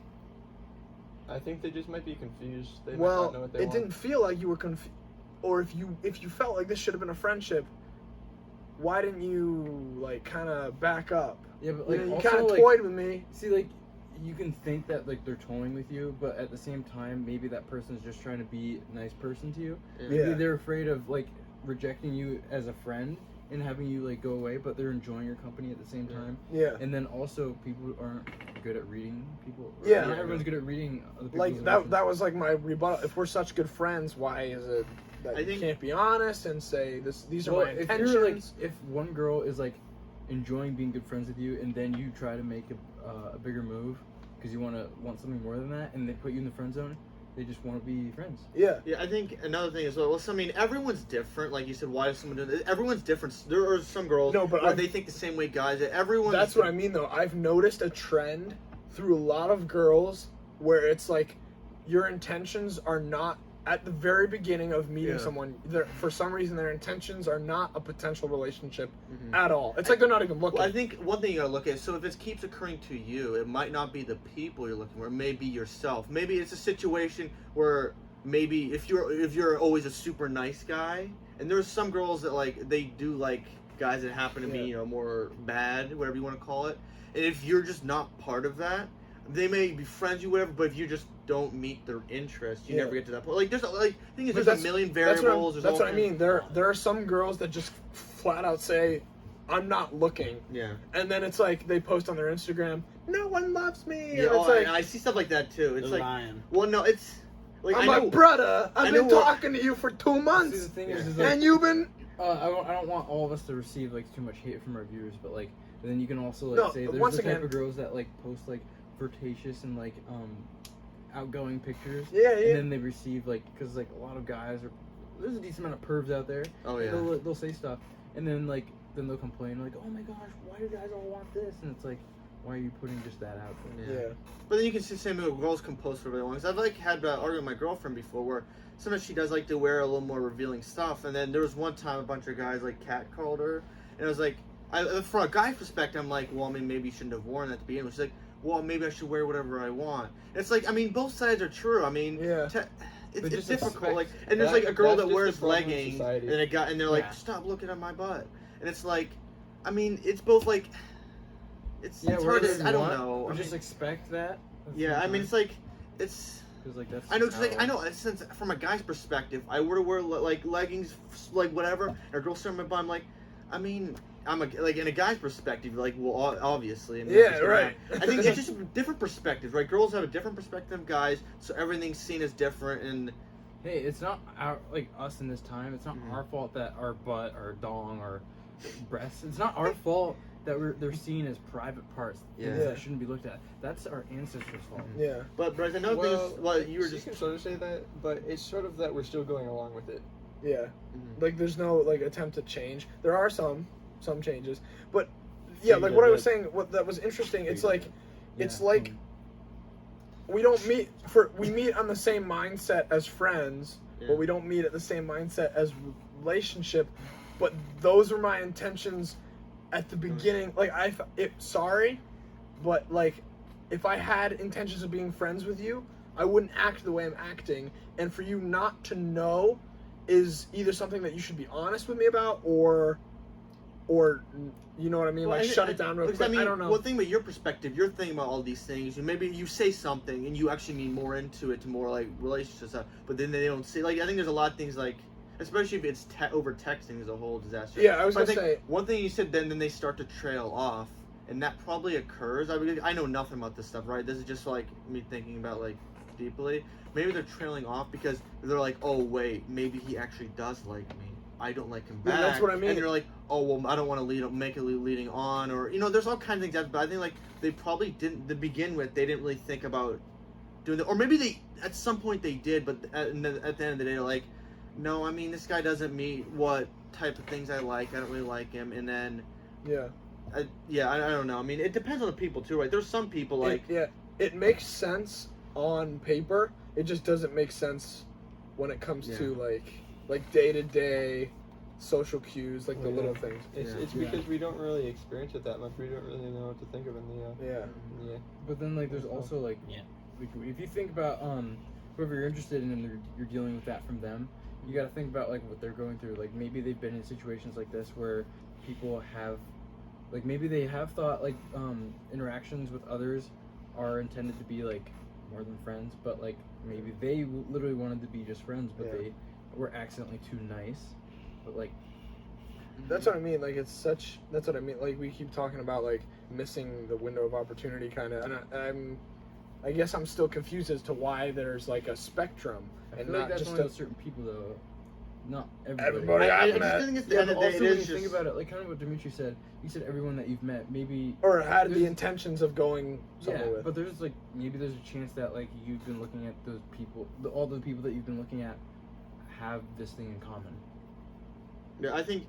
I think they just might be confused. They might not know what they want. Didn't feel like you were confused. Or if you felt like this should have been a friendship, why didn't you like kind of back up? Yeah, but like you also, kind of like, toyed with me. See, like you can think that like they're toying with you, but at the same time, maybe that person's just trying to be a nice person to you. Maybe they're afraid of like rejecting you as a friend and having you like go away, but they're enjoying your company at the same time. Yeah. And then also people aren't good at reading people. Yeah. Not everyone's good at reading other people's Like emotions. that was like my rebuttal. If we're such good friends, why is it that you can't be honest and say these are my intentions? You're, like, if one girl is like enjoying being good friends with you, and then you try to make a bigger move because you want something more than that, and they put you in the friend zone, they just want to be friends. Yeah, I think another thing as well. I mean, everyone's different. Like you said, why is someone doing this? Everyone's different. There are some girls where they think the same way guys. Everyone. That's what I mean, though. I've noticed a trend through a lot of girls where it's like your intentions are not at the very beginning of meeting someone. For some reason, their intentions are not a potential relationship at all. It's like they're not even looking. Well, I think one thing you gotta look at. So if it keeps occurring to you, it might not be the people you're looking for. It may be yourself. Maybe it's a situation where maybe if you're always a super nice guy, and there's some girls that like they do like guys that happen to be more bad, whatever you want to call it. And if you're just not part of that, they may be friends you whatever, but if you just don't meet their interests, you never get to that point. Like there's like I think there's a million variables. That's what I mean. There are some girls that just flat out say, "I'm not looking." Yeah. And then it's like they post on their Instagram, "No one loves me." Yeah, it's like, I see stuff like that too. It's like lying. Well, no, it's like I'm like, brother, I've been talking to you for 2 months, See, the thing is like, and you've been. I don't want all of us to receive like too much hate from our viewers, but like then you can also like say there's the type of girls that like post like flirtatious and like outgoing pictures. Yeah. And then they receive like because like a lot of guys are there's a decent amount of pervs out there. Oh yeah. They'll say stuff and then they'll complain like, oh my gosh, why do guys all want this? And it's like, why are you putting just that out there? Yeah. But then you can see the same way girls can post for really long. I've like had an argument with my girlfriend before where sometimes she does like to wear a little more revealing stuff, and then there was one time a bunch of guys like catcalled her, and I was like, from a guy's perspective, I'm like, well, I mean, maybe you shouldn't have worn that to begin with. She's like, well, maybe I should wear whatever I want. It's like, I mean, both sides are true. I mean, it's difficult. Like, and there's like a girl that wears leggings, and a guy, and they're like, stop looking at my butt, and it's like, I mean, it's both like, it's hard to, I don't know. Or just expect that. Yeah, I mean, it's like, it's. Because like that's. I know, just like I know. Since from a guy's perspective, I were to wear like leggings, like whatever, and a girl staring at my butt, I'm like, I mean, I'm like in a guy's perspective, like, well, obviously. I mean, right. I think it's just different perspectives, right? Girls have a different perspective than guys, so everything's seen as different. And hey, it's not us in this time. It's not our fault that our butt, our dong, our breasts. It's not our fault they're seen as private parts, things Yeah. that shouldn't be looked at. That's our ancestors' fault. Yeah. But Bryce, another thing is, well, you were you just can sort of say that, but it's sort of that we're still going along with it. Yeah. Mhm. Like there's no like attempt to change. There are some changes, but yeah, like what I was saying, what that was interesting. It's like we don't meet we meet on the same mindset as friends, but we don't meet at the same mindset as relationship. But those were my intentions at the beginning. Like sorry, but like if I had intentions of being friends with you, I wouldn't act the way I'm acting. And for you not to know is either something that you should be honest with me about, or you know what I mean, like shut it down real quick. I don't know. Well, think about your perspective. You're thinking about all these things. And maybe you say something and you actually mean more into it, to more like relationship stuff. But then they don't say. Like I think there's a lot of things like, especially if it's over texting, is a whole disaster. Yeah, I was But gonna say one thing you said. Then they start to trail off, and that probably occurs. I know nothing about this stuff, right? This is just like me thinking about like deeply. Maybe they're trailing off because they're like, oh wait, maybe he actually does like me. I don't like him back. Yeah, that's what I mean. And they're like, oh well, I don't want to make it leading on, or there's all kinds of things. But I think like they probably didn't to begin with. They didn't really think about doing that, or maybe they at some point they did, but at the end of the day, they're like, no, I mean this guy doesn't meet what type of things I like. I don't really like him, and then I don't know. I mean, it depends on the people too, right? There's some people like it makes sense on paper. It just doesn't make sense when it comes to like day-to-day social cues, like the little things. It's because we don't really experience it that much. We don't really know what to think of in the Yeah. But then like there's also like if you think about whoever you're interested in and you're dealing with that from them, you got to think about like what they're going through. Like maybe they've been in situations like this where people have, like maybe they have thought like interactions with others are intended to be like more than friends, but like maybe they literally wanted to be just friends, but they were accidentally too nice. But like that's what I mean. Like that's what I mean. Like we keep talking about like missing the window of opportunity, kind of, and I guess I'm still confused as to why there's like a spectrum I and feel not like that's just only with certain people though, not everybody I I've just met. think it's the Yeah, end but of the also day, when it you is think just about it, like kind of what Dimitri said, you said everyone that you've met, maybe or had the there's- intentions of going somewhere with. but there's like maybe there's a chance that like you've been looking at those people, all the people that you've been looking at have this thing in common. Yeah, I think.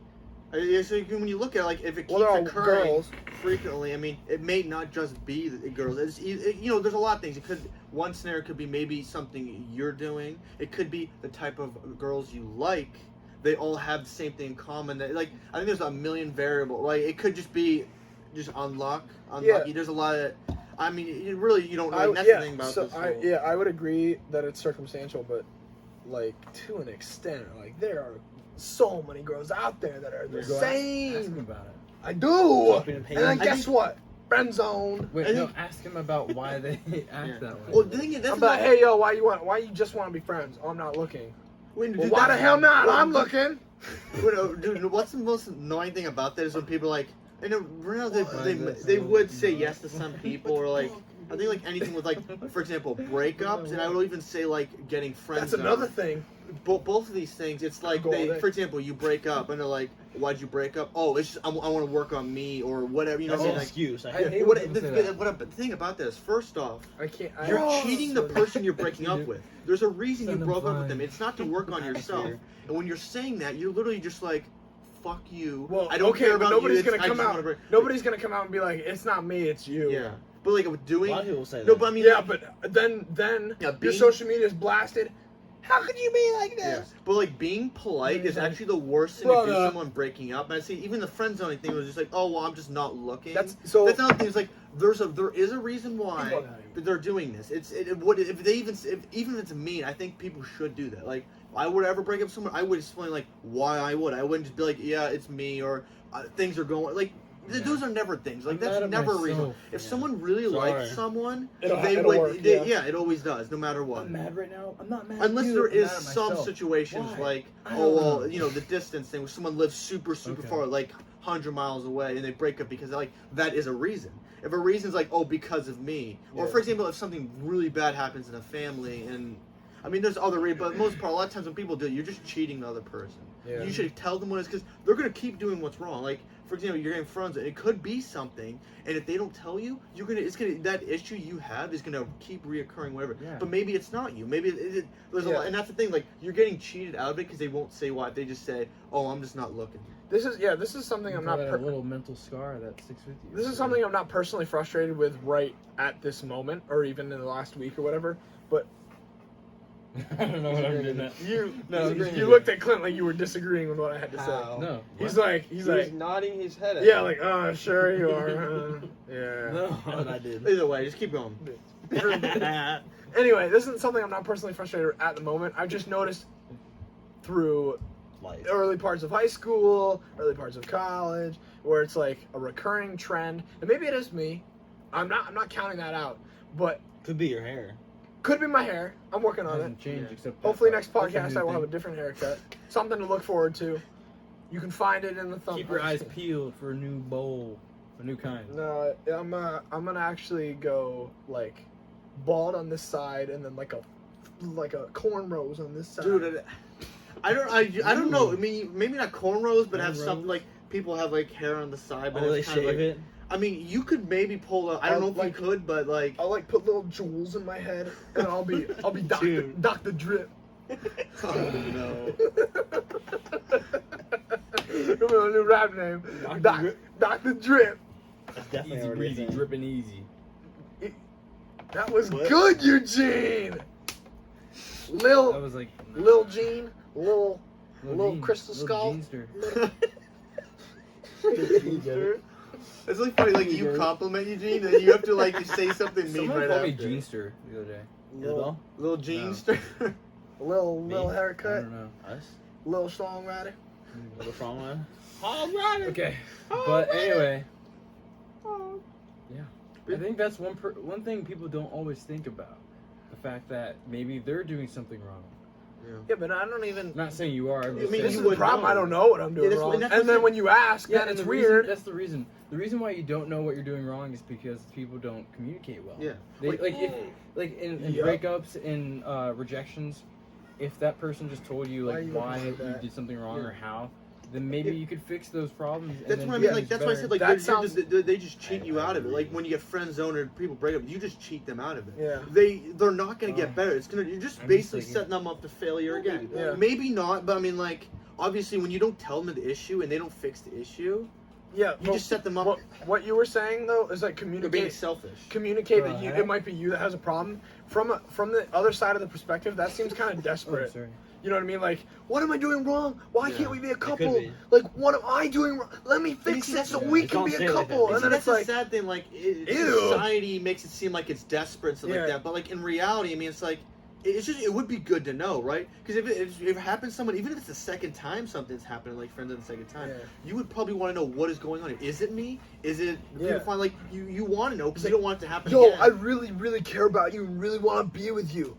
So when you look at like if it keeps Well, they're all occurring girls. frequently, I mean, it may not just be the girls. It's there's a lot of things. It could one scenario could be maybe something you're doing. It could be the type of girls you like. They all have the same thing in common. Like I think there's a million variables. Like it could just be unlucky. Yeah. There's a lot of. I mean, you don't know. That's the thing about this. I would agree that it's circumstantial, but like to an extent, like there are so many girls out there that are the Ask them same. about it. I do. Jumping in And then pain. guess what? Friendzone. Wait, no, ask them about why they act that way. Well, the thing is, that's I'm like, hey yo, why you just want to be friends? Oh, I'm not looking. Well, Well, why the hell not? I'm looking. Dude, what's the most annoying thing about that is when people are like, they would say yes to some people, or like, I think like anything with like, for example, breakups, and I would even say like getting friends. That's another thing. Both of these things, it's like for example, you break up and they're like, why'd you break up? Oh, it's just I want to work on me or whatever. You know, That's an like, excuse. I hate when people say that. the thing about this, first off, I can't. you're cheating the person you're breaking up with. There's a reason you Send them broke up with flying. them. It's not to work on yourself. And when you're saying that, you're literally just like, fuck you. Well, I don't care but about nobody's you. gonna I come just out. wanna break. Nobody's gonna come out and be like, it's not me, it's you. Yeah. But like A doing. lot of people say that. No, but I mean. Yeah, like, but then Yeah, your being- social media is blasted. How could you be like Yeah. this? But like being polite is actually the worst thing to do to someone breaking up. And I see even the friend zoning thing was just like, oh well, I'm just not looking. That's another thing. It's like there is a reason why they're doing this. Even if it's mean, I think people should do that. Like I would ever break up with someone, I would explain like why I would. I wouldn't just be like, yeah, it's me, or things are going like. Those are never things. Like I'm that's mad at never a reason. myself. If someone really Sorry. likes someone, It'll they it'll would. work, Yeah, it always does, no matter what. I'm mad right now. I'm not mad. Unless at you. there I'm is mad at some myself. situations Why? like, I oh don't well, know. the distance thing where someone lives super Okay. far, like 100 miles away, and they break up because like that is a reason. If a reason's like, oh, because of me, or for example, if something really bad happens in a family, and I mean, there's other reasons, but most part, a lot of times when people do it, you're just cheating the other person. Yeah. You should tell them what it's because they're gonna keep doing what's wrong. Like, for example, you're getting friends, and it could be something, and if they don't tell you, that issue you have is gonna keep reoccurring, whatever. Yeah. But maybe it's not you. Maybe there's a lot, and that's the thing. Like, you're getting cheated out of it because they won't say why. They just say, "Oh, I'm just not looking." This is something I'm not. a little mental scar that sticks with you. This is something I'm not personally frustrated with right at this moment, or even in the last week or whatever. But I don't know what I'm doing at. you Disagreeing you with looked at Clint like you were disagreeing with what I had to say. How? No. He's what? like He was nodding his head at yeah, me. like oh sure you are. Yeah. No, I did. Either way, just keep going. Anyway, this isn't something I'm not personally frustrated with at the moment. I've just noticed through Life. early parts of high school, early parts of college, where it's like a recurring trend, and maybe it is me. I'm not counting that out, but Could be your hair. could be my hair. I'm working on it. Hasn't changed except. Hopefully that next part. That's podcast new I will have a thing. different haircut. Something to look forward to. You can find it in the thumbnail. Keep your eyes peeled for a new bowl, a new kind. No, I'm gonna actually go like bald on this side and then like a cornrows on this side. Dude, I don't know. I mean, maybe not cornrows, but have Cornrows? something like people have like hair on the side, but Oh, they it's kind of shave like. it. I mean, you could maybe pull up. I don't know if Like- you could, but like. I'll like put little jewels in my head and I'll be Dude. Dr. Drip. Oh no. Come on, new rap name. Dr. Drip. That's definitely Easy already a breezy, thing. dripping easy. That was What? good, Eugene. That Lil was like Gene, Lil Jean- Crystal little Skull. Jeanster. It's really funny. Like you compliment Eugene, and you have to like say something mean Someone right called me after. Jeanster the other day. Isabel? Little Jeanster. Little Me? I haircut, don't know. Us? little songwriter. What's wrong with Okay, but anyway, yeah, I think that's one thing people don't always think about. The fact that maybe they're doing something wrong. Yeah, but I don't even. I'm not saying you are. I'm just mean, This saying is you the would problem. know. I don't know what I'm doing that's- wrong. and And, that's then what- when you ask, yeah, then and it's the weird. Reason, that's the reason. The reason why you don't know what you're doing wrong is because people don't communicate well. Yeah. They, in Yeah. breakups and rejections, if that person just told you Why like you why looking you at that? did something wrong Yeah. or how, then maybe you could fix those problems. And That's then what I do mean. Like things that's why I better. said like That you're sounds- they just cheat you out of it. Like when you get friend zone or people break up, you just cheat them out of it. Yeah. They're not gonna get better. It's gonna you're just I'm just basically thinking- setting them up to failure again. Yeah. Maybe not, but I mean like obviously when you don't tell them the issue and they don't fix the issue, Yeah, you just set them up. What you were saying though is like They're being communicate selfish. that Right. it might be you that has a problem. From the other side of the perspective, that seems kind of Oh, desperate. sorry. You know what I mean? Like, what am I doing wrong? Why Yeah. can't we be a could couple? be. Like, what am I doing wrong? Let me fix see, it that's- so yeah, we it can don't be a say it like couple. that. And then that's it's the like, sad thing. Like Ew. society makes it seem like it's desperate and stuff Yeah. like that. But like in reality, I mean, it's like it's just it would be good to know, right? Because if it happens, to someone even if it's the second time something's happened, like friends the second time, Yeah. you would probably want to know what is going on. Is it me? Is it the Yeah. people find like you want to know because It's you don't want it to happen. yo, again. I really, really care about you and really want to be with you.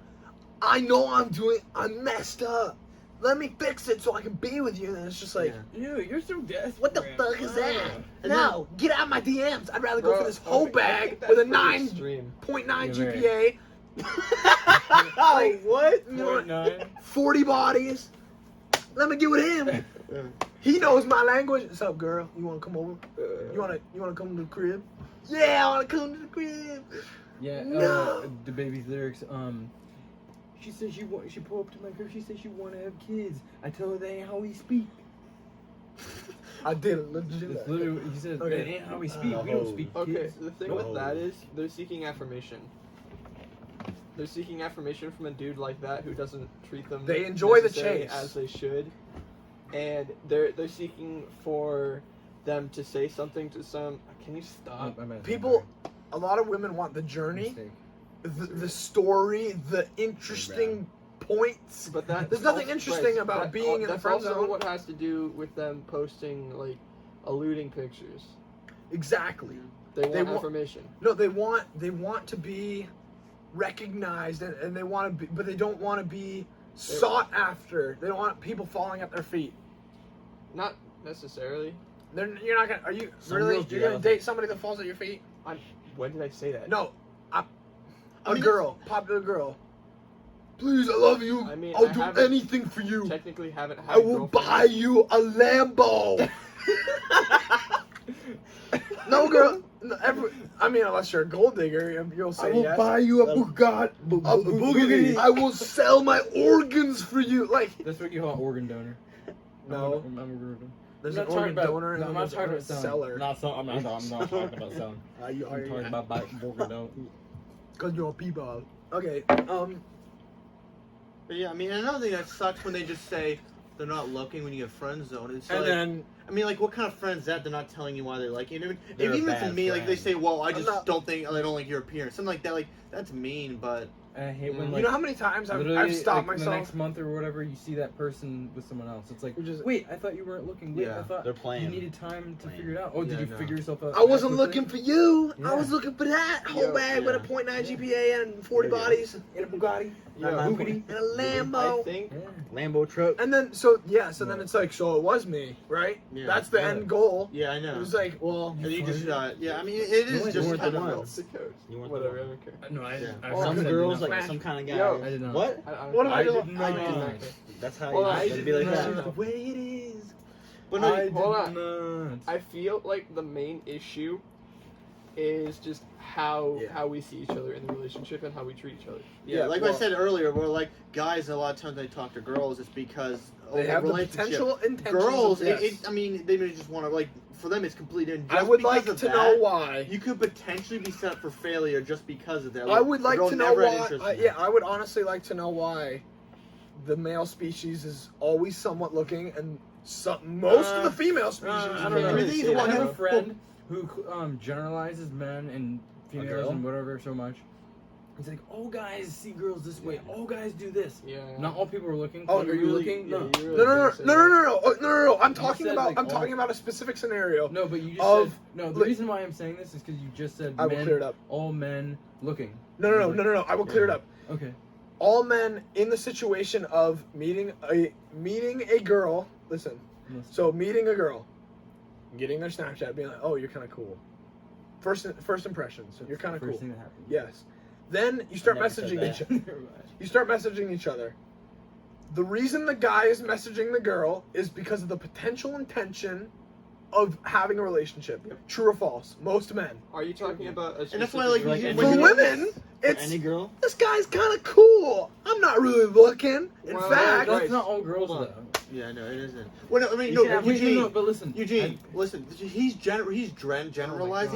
I know I'm messed up. Let me fix it so I can be with you. And it's just like, Yeah. Ew, you're so desperate. what the fuck is that? And No, get out of my DMs. I'd rather go Bro, for this I whole think- I bag think with a that's pretty extreme. 9.9 You're GPA. Oh, what? You know what? 0.9. 40 bodies. Let me get with him. He knows my language. What's up, girl? You wanna come over? You wanna come to the crib? Yeah, I wanna come to the crib. Yeah, No. the baby's lyrics. She said she pulled up to my crib. She said she want to have kids. I tell her that ain't how we speak. I did it. Legit. That's literally what he said. Okay. That ain't how we speak. We don't speak Okay, kids. the thing No. with that is they're seeking affirmation. They're seeking affirmation from a dude like that who doesn't treat them. They enjoy the necessarily chase. as they should, and they're seeking for them to say something to some. Can you stop? People, a lot of women want the journey, the story, the interesting points. But that There's nothing also- interesting Bryce, about that- being in the that's friend also zone. what has to do with them posting like alluding pictures. Exactly. They want want- affirmation. No, they want to be recognized, and they want to be, but they don't want to be sought after. They don't want people falling at their feet. Not necessarily. You're not gonna. Are you Some really? girls do You're gonna that. date somebody that falls at your feet? When did I say that? No, I a mean, girl, popular girl. please, I love you. I mean, I'll I do haven't- anything for you. Technically, haven't had. I will buy you a Lambo. No, girl. No, I mean, unless you're a gold digger, you'll say I will yes. buy you a Bugatti. A Bugatti. I will sell my organs for you. Like, That's what you call an organ donor. no. I'm a organ donor. There's I'm an not talking organ about- donor and no, I'm then not there's talking a about selling. seller. I'm not talking about selling. You I'm talking about organ donor. Because you're a people. Okay, But yeah, I mean, another thing that sucks when they just say they're not looking when you get friend zone. It's and like, then I mean, like, what kind of friends is that? They're not telling you why they like you. And They're a even for bad me, like, they friend. say, well, I I'm just not- don't like your appearance. Something like that. Like, that's mean, but And I hate when you like know how many times I've literally, stopped like, the myself. next month or whatever, you see that person with someone else. It's like, Which is- wait, I thought you weren't looking. Wait, Yeah, I thought they're playing. you needed time to Playing. figure it out. Oh, did Yeah, you no. figure yourself out? I wasn't that looking quickly? for you. I Yeah. was looking for that whole Yo, bag with a yeah. 0.9 GPA and 40 There you go. bodies and a Bugatti Yo, Bugatti. and a Lambo. I think Yeah. Lambo truck. And then so then it's like, so it was me, right? Yeah. That's the Yeah. end goal. yeah, I It know. was like, well, And you just, yeah, I mean, it You is weren't just the kind of one. it's the coast. You weren't the Whatever, I one. don't care. No, I. Yeah. I Well, Some said girls, no. like some kind of guy. Yo, I did not. What? what am I I doing? did not. That's how Well, you I gotta be like did that. not. the way it is. But no, I Hold did on. Not. I feel like the main issue is just how we see each other in the relationship and how we treat each other. yeah, like I well, said earlier, we're like guys. A lot of times they talk to girls, it's because they of have the relationship. potential intentions. Girls, of, yes. I mean, they may just want to like. For them, it's completely. I would like to know why. You could potentially be set up for failure just because of that. I would The like girls to know never had why. interest in Yeah, that. I would honestly like to know why the male species is always somewhat looking, and most of the female species. I is don't know. I mean, these are I what- have a well- friend who generalizes men and females girl? and whatever so much. He's like, all guys see girls this way. All guys do this. Yeah. Not all people are looking. Oh, Are you you're really- looking? yeah, No. you No, really no, no, didn't say no, that. no, no, no, oh, no. I'm talking said, about. like, I'm all- talking about a specific scenario. No, but you just Of- said no. The like- reason why I'm saying this is because you just said I will men, clear it up. all men looking. No, I will clear it up. Okay. All men in the situation of meeting a girl. Listen. So meeting a girl, getting their Snapchat, being like, "Oh, you're kind of cool." First impressions. You're kind of First cool. thing that happened. Yes. Then you start never said messaging that. each other. You start messaging each other. The reason the guy is messaging the girl is because of the potential intention of having a relationship. True or false? Most men. Are you talking about a And that's why, specific- like, Like, For any girl? women, For it's any girl? this guy's kind of cool. I'm not really looking. In Well, fact, Bryce, That's not all girls hold on. though. Yeah, no, it isn't. Well, no, I mean, You no, can have- Eugene, No, but listen. Eugene, listen. He's generalizing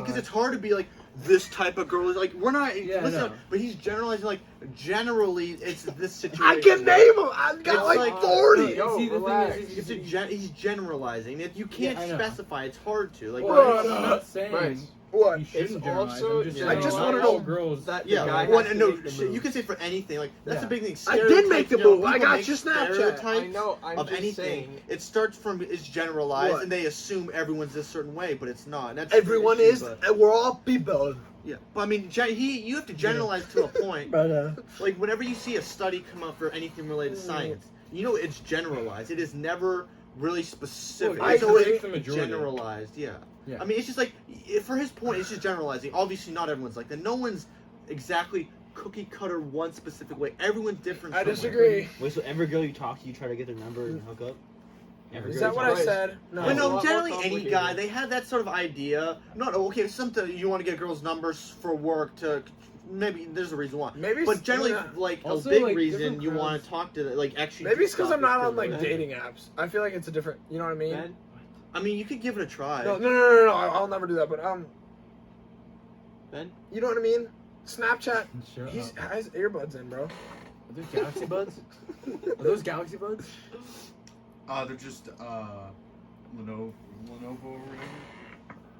because God. it's hard to be like this type of girl. Like we're not. Yeah, I listen, know. but he's generalizing like generally it's this situation. I can name him. I've got It's like like- 40. Yo, See, the relax. thing is, It's he's generalizing. You can't Yeah, I know. specify. It's hard to like. Well, Bryce. I'm not saying Bryce. What? you shouldn't It's generalize. also- I'm just Yeah. saying I just not wanna all know girls. that the Yeah, guy well, has to no, make the shit, you move. can say for anything. Like that's Yeah. the big thing. I did make Stereotypes, the you know, move. I people got make your Snapchat. stereotypes I know. I'm of just anything. saying. It starts from it's generalized, What? and they assume everyone's this certain way, but it's not. And that's Everyone the issue, is. but- And we're all people. Yeah, but I mean, you have to generalize to a point. Like whenever you see a study come up for anything related to science, you know it's generalized. It is never really specific. Well, I It's always agree. The majority. generalized. Yeah. Yeah. I mean, it's just like for his point, it's just generalizing. Obviously, not everyone's like that. No one's exactly cookie cutter one specific way. Everyone's different. I somewhere. disagree. Wait, so every girl you talk to, you try to get their number and hook up? Every Is girl that you what talk I to? said? No. But It's a no, lot more generally any complicated. guy, they have that sort of idea. Not okay, something you want to get girls' numbers for work to. Maybe there's a reason why. Maybe But it's- generally, yeah. like Also, a big like, reason different you want crowds. to talk to, like actually. Maybe it's because I'm not on like. like dating apps. I feel like it's a different. You know what I mean? Ben, I mean, you could give it a try. No. I'll never do that. But Ben, you know what I mean? Snapchat. Shut He's up. has earbuds in, bro. Are those Galaxy Buds? Are those Galaxy Buds? They're just Lenovo or whatever.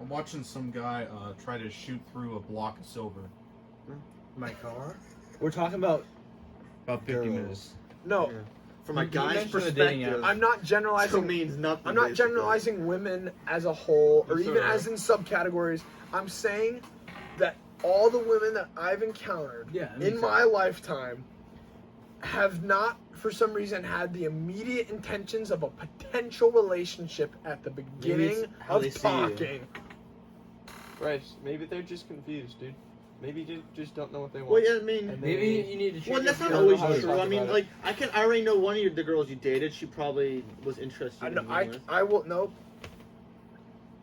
I'm watching some guy try to shoot through a block of silver. My car? We're talking about About 50 girls. minutes. No, Yeah. From a You guy's mentioned the dating perspective, I'm not still generalizing. means nothing. I'm not basically. generalizing women as a whole, or Yes, even sir. as in subcategories. I'm saying that all the women that I've encountered Yeah, that in makes my lifetime have not, for some reason, had the immediate intentions of a potential relationship at the beginning how they of see you. talking. Bryce, maybe they're just confused, dude. Maybe you just don't know what they want. Well, yeah, I mean, And Maybe they- you need to change well, that's your not view on always how to true. talk I mean, about like, I already know one of the girls you dated. She probably was interested. I in know. begin with. I will. Nope.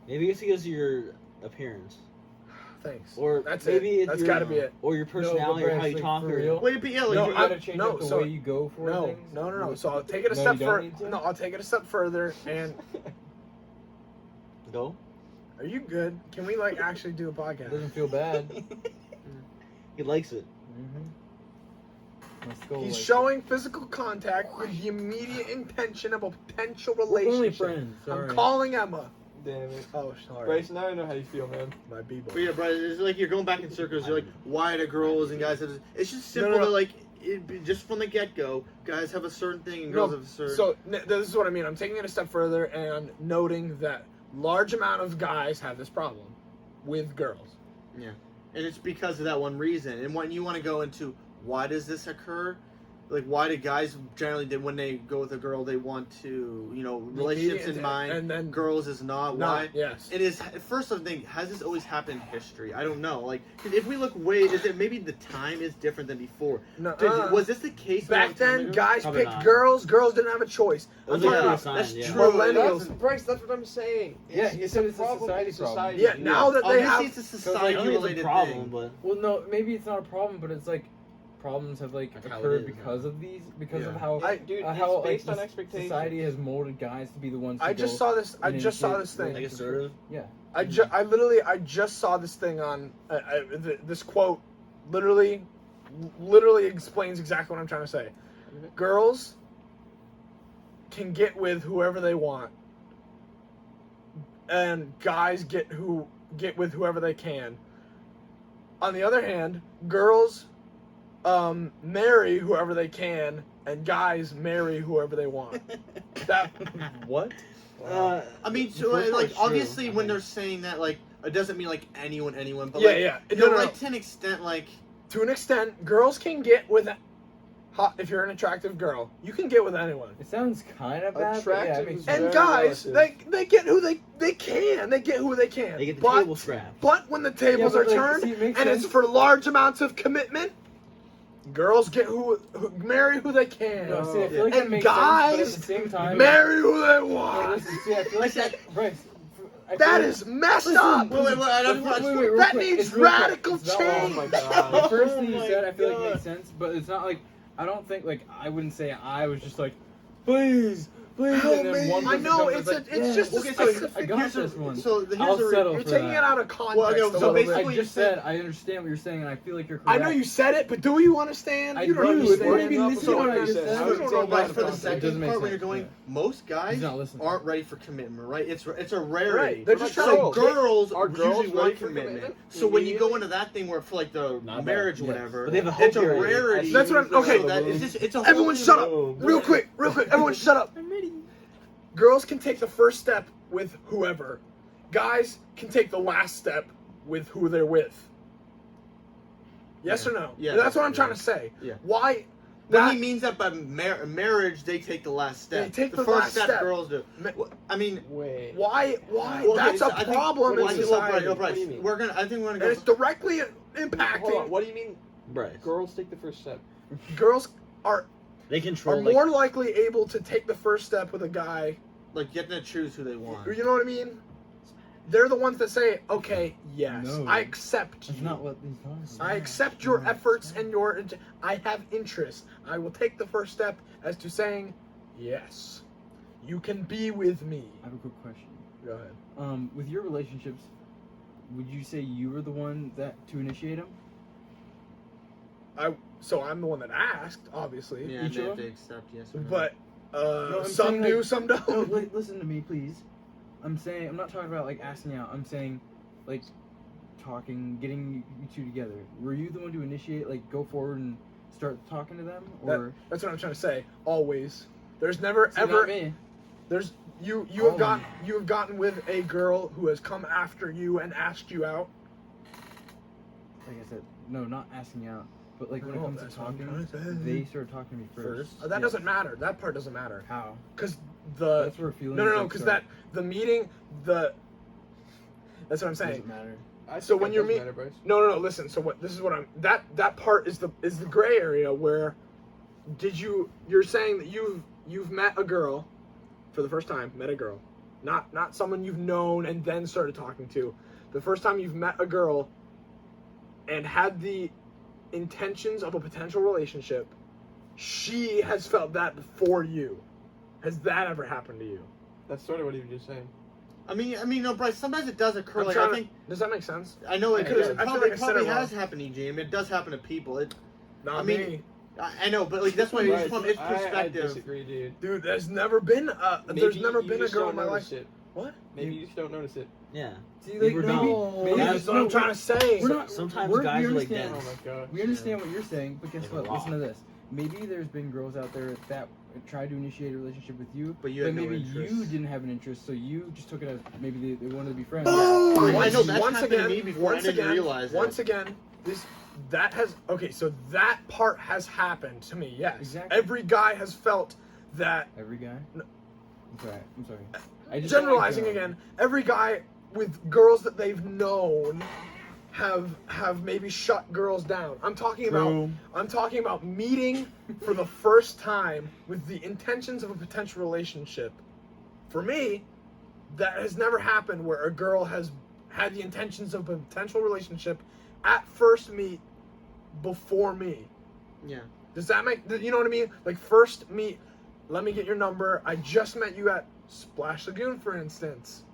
Maybe it's because of your appearance, Thanks. or That's maybe it. it's That's your, got to be it. or your personality, or Bryce, how you like, talk, for or real? Wait, but yeah, like, No, you you gotta change no, up the so- way you go for No, things. no. So I'll take it a No, step you don't further. need to? No, I'll take it a step further. And go. are you good? Can we like actually do a It podcast? doesn't feel bad. He likes it. My skull He's likes showing physical contact with the immediate intention of a potential it. We're only relationship. friends. Sorry. I'm calling Emma. Damn it. Oh, sorry. Bryce, now I know how you feel, man. My b-boy. But yeah, Bryce, it's like you're going back in circles. You're like, why do girls and guys have this? It's just simple No, no. to like, just from the get go, guys have a certain thing and No, girls have a certain. So this is what I mean. I'm taking it a step further and noting that large amount of guys have this problem with girls. And it's because of that one reason. And when you want to go into why does this occur, like why do guys generally, when they go with a girl, they want to, relationships in mind, and then girls is not. Why? Yes. It is. First, I think, has this always happened in history? I don't know. Like, 'cause if we look way, is it maybe the time is different than before? No, Was this the case a long back time then, ago? guys Probably picked not. girls. Girls didn't have a choice. It was I'm like talking a about sign, that's yeah. true. millennials. Bryce, that's what I'm saying. Yeah, you said it's a society problem. Yeah, now that they Obviously, have. it's a So, like, I don't think society-related it's a problem, thing. but Well, no, maybe it's not a problem, but it's like problems have like That's how it occurred is, because of these, because of Yeah. how Dude, how it's based like, on expectations. society has molded guys to be the ones. To I just go saw this. I and just saw initiate this thing. like assertive. Yeah. I just saw this thing on this quote literally explains exactly what I'm trying to say. Girls can get with whoever they want, and guys get with whoever they can. On the other hand, girls marry whoever they can, and guys marry whoever they want. That What? I mean, The so first like one's true, obviously, I when think. they're saying that, like, it doesn't mean like anyone, but yeah, like, yeah. no, No. like to an extent, like. To an extent, girls can get with if you're an attractive girl, you can get with anyone. It sounds kind of bad. But yeah, Attractive it makes is sense. And very guys, relative. they get who they can. They get who they can. They get the but, table strapped. But when the tables Yeah, are but, like, turned see, it makes and sense. it's for large amounts of commitment, girls get who marry who they can. No, see, I feel like that and makes guys sense, but at the same time, marry who they No, want. listen, see, I feel like that, Bryce. I feel That like- is messed Listen, up. Wait, real That quick, needs it's real quick. radical It's not change. Oh my god. The first thing you my said, I feel like God. made sense, but it's not like I don't think like I wouldn't say I was just like, please, and then one I person know, comes it's like, just a Okay, so specific. I got here's this one. So here's I'll the settle You're for taking that. it out of context. Well, okay, a so little bit. basically- I just said I understand what you're saying, and I feel like you're I correct. know you said it, but do you understand? I You don't do. understand. What do you mean, listen So to what I what just said. said? I don't know So, about Bryce, the for the context. It doesn't second make part, when sense, you're going, yeah. most guys He's not listening. aren't ready for commitment, right? It's a rarity. Right. They're just So trying to girls Are girls usually ready want for commitment. commitment? So when you go Immediately? into that thing where for like the Not marriage or bad, yes. whatever, But they have a it's a hope period. rarity. That's what I'm- okay. So that, it's a whole Everyone new- shut up. Oh, Real quick. Everyone shut up. I'm ready. Girls can take the first step with whoever. Guys can take the last step with who they're with. Yes or no? Yeah. That's what I'm trying to say. Yeah. Why? But That, he means that by marriage, they take the last step. They take the first last step. step. Girls do. Ma- I mean, Wait. why? well, okay, That's so a I think- problem well, in I think- society. no, Bryce, What do you mean? I think we're gonna And go. it's directly Hold on. impacting. What do you mean Bryce. girls take the first step? Girls are They control. more likely able to take the first step with a guy. Like getting to choose who they want. You know what I mean? They're the ones that say, "Okay, yes, No. I accept That's you. not what he's talking about. I accept your efforts and your. I have interest. I will take the first step as to saying, yes, you can be with me." I have a quick question. Go ahead. With your relationships, would you say you were the one to initiate them? So I'm the one that asked, obviously, Yeah, Each they of have to them? accept yes or no. but I'm some saying, do, like- some don't. No, listen to me, please. I'm not talking about like asking out. I'm saying, like, talking, getting you two together. Were you the one to initiate, like, go forward and start talking to them, or That's what I'm trying to say. Always. There's never See, ever. not me? There's you Oh. have gotten with a girl who has come after you and asked you out. Like I said, no, not asking out. But like when it No, comes to that's what I'm talking, trying to say. they started talking to me first. That Yeah. doesn't matter. That part doesn't matter. How? Cause the That's where feelings. no, like, because start. the meeting, that's what I'm saying. Doesn't matter. So when you're matter, Bryce. No. Listen. So what? This is what I'm. That part is the gray area where you're saying that you've met a girl for the first time. Met a girl, not someone you've known and then started talking to. The first time you've met a girl and had the intentions of a potential relationship. She has felt that before you. Has that ever happened to you? That's sort of what he was just saying. I mean, no, Bryce. Sometimes it does occur. I'm Like trying I think does that make sense? I know it. I feel Probably, like I said it has wrong. happened to you, Jim. It does happen to people. Not mean, me. I know, but like that's why it's from its I perspective. disagree, dude. Dude, there's never been a Maybe a you just girl don't in my life. notice it. What? Maybe you just don't notice it. Yeah. See, like, We're maybe That's what I'm trying to say. We're not. Sometimes we're, guys we are like understand- that. Oh my god. We understand what you're saying, but guess Like what? a Listen to law. this. Maybe there's been girls out there that tried to initiate a relationship with you, But you had no maybe interest. you didn't have an interest, so you just took it as maybe they wanted to be friends. Boom! I know that's once happened again, to me before. I didn't realize that. Once again, so that part has happened to me. Yes, Exactly. Every guy has felt that. Every guy. No. I'm sorry. I just Generalizing don't like, again, every guy with girls that they've known have maybe shut girls down. I'm talking about meeting for the first time with the intentions of a potential relationship. For me, that has never happened where a girl has had the intentions of a potential relationship at first meet before me. Yeah. Does that make, you know what I mean? Like first meet, let me get your number. I just met you at Splash Lagoon, for instance.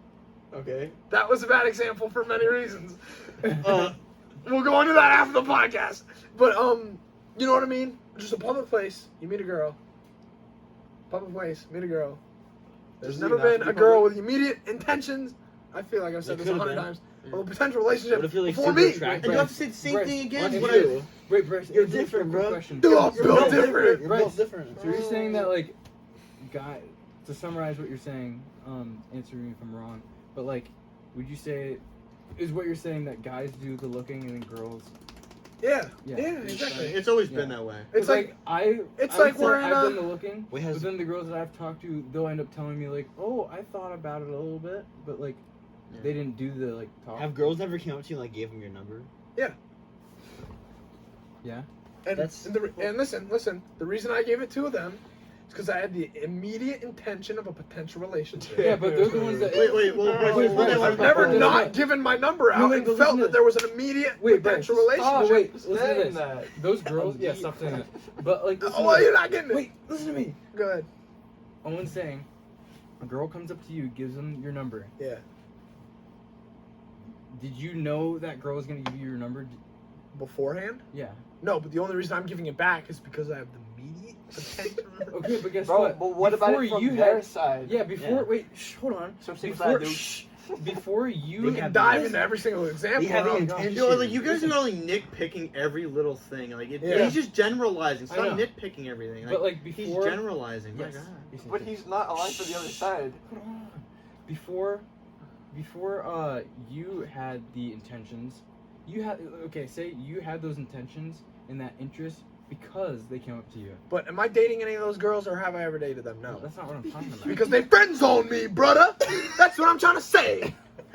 Okay. That was a bad example for many reasons. We'll go into that after the podcast. But you know what I mean? Just a public place, you meet a girl. Public place, meet a girl. There's Does it never have to been be a girl public? with immediate intentions. I feel like I've said It this could've 100 been. times. Of a potential relationship What if you're, like, before super me. attractive? And you have to say the same Bryce, thing again. what What do I- you do? Wait, Bryce. You're just a different, quick bro. question. Built Built different. You're Bryce, built different. So you're saying that like, to summarize what you're saying, answer me if I'm wrong, but like, would you say, is what you're saying that guys do the looking and then girls? Yeah, Yeah. exactly. It's always been that way. It's like It's like would say we're in I've a- done the looking, Wait, but then the girls that I've talked to, they'll end up telling me like, oh, I thought about it a little bit, but like, Yeah. they didn't do the like talk. Have girls never came up to you and like gave them your number? Yeah. And, That's- and listen. The reason I gave it to them is because I had the immediate intention of a potential relationship. Yeah, but they're the ones that. Wait, well, Bryce, Wait, hold Bryce, on. I've never Wait, not wait. given my number out No, wait, and but felt listen that to there was an immediate Wait, Bryce, potential stop, relationship. wait, listen to Saying this. that. Those girls, yeah, deep. stop saying that. But like, listen Oh, to well, this. you're not getting it. Wait, listen to me. Go ahead. Owen's saying, a girl comes up to you, gives them your number. Yeah. Did you know that girl was gonna give you your number? Beforehand? Yeah. No, but the only reason I'm giving it back is because I have the immediate potential. Okay, but guess Bro, what? but what about Before it from you their had, side? Yeah, before. Yeah. Wait, hold on. So I'm saying Before, that, dude. shh, before you We They can have dive this. into every single example. They have the Oh, intention. You know, like you guys are only nitpicking every little thing. Like Yeah. he's just generalizing. It's I not know. nitpicking everything. But like he's before. generalizing. Yes. My God. Listen, But he's not aligned for the other side. Hold on. Before you had the intentions, say you had those intentions and that interest because they came up to you. But am I dating any of those girls or have I ever dated them? No. That's not what I'm talking about. Because they friend zoned me, brother. That's what I'm trying to say.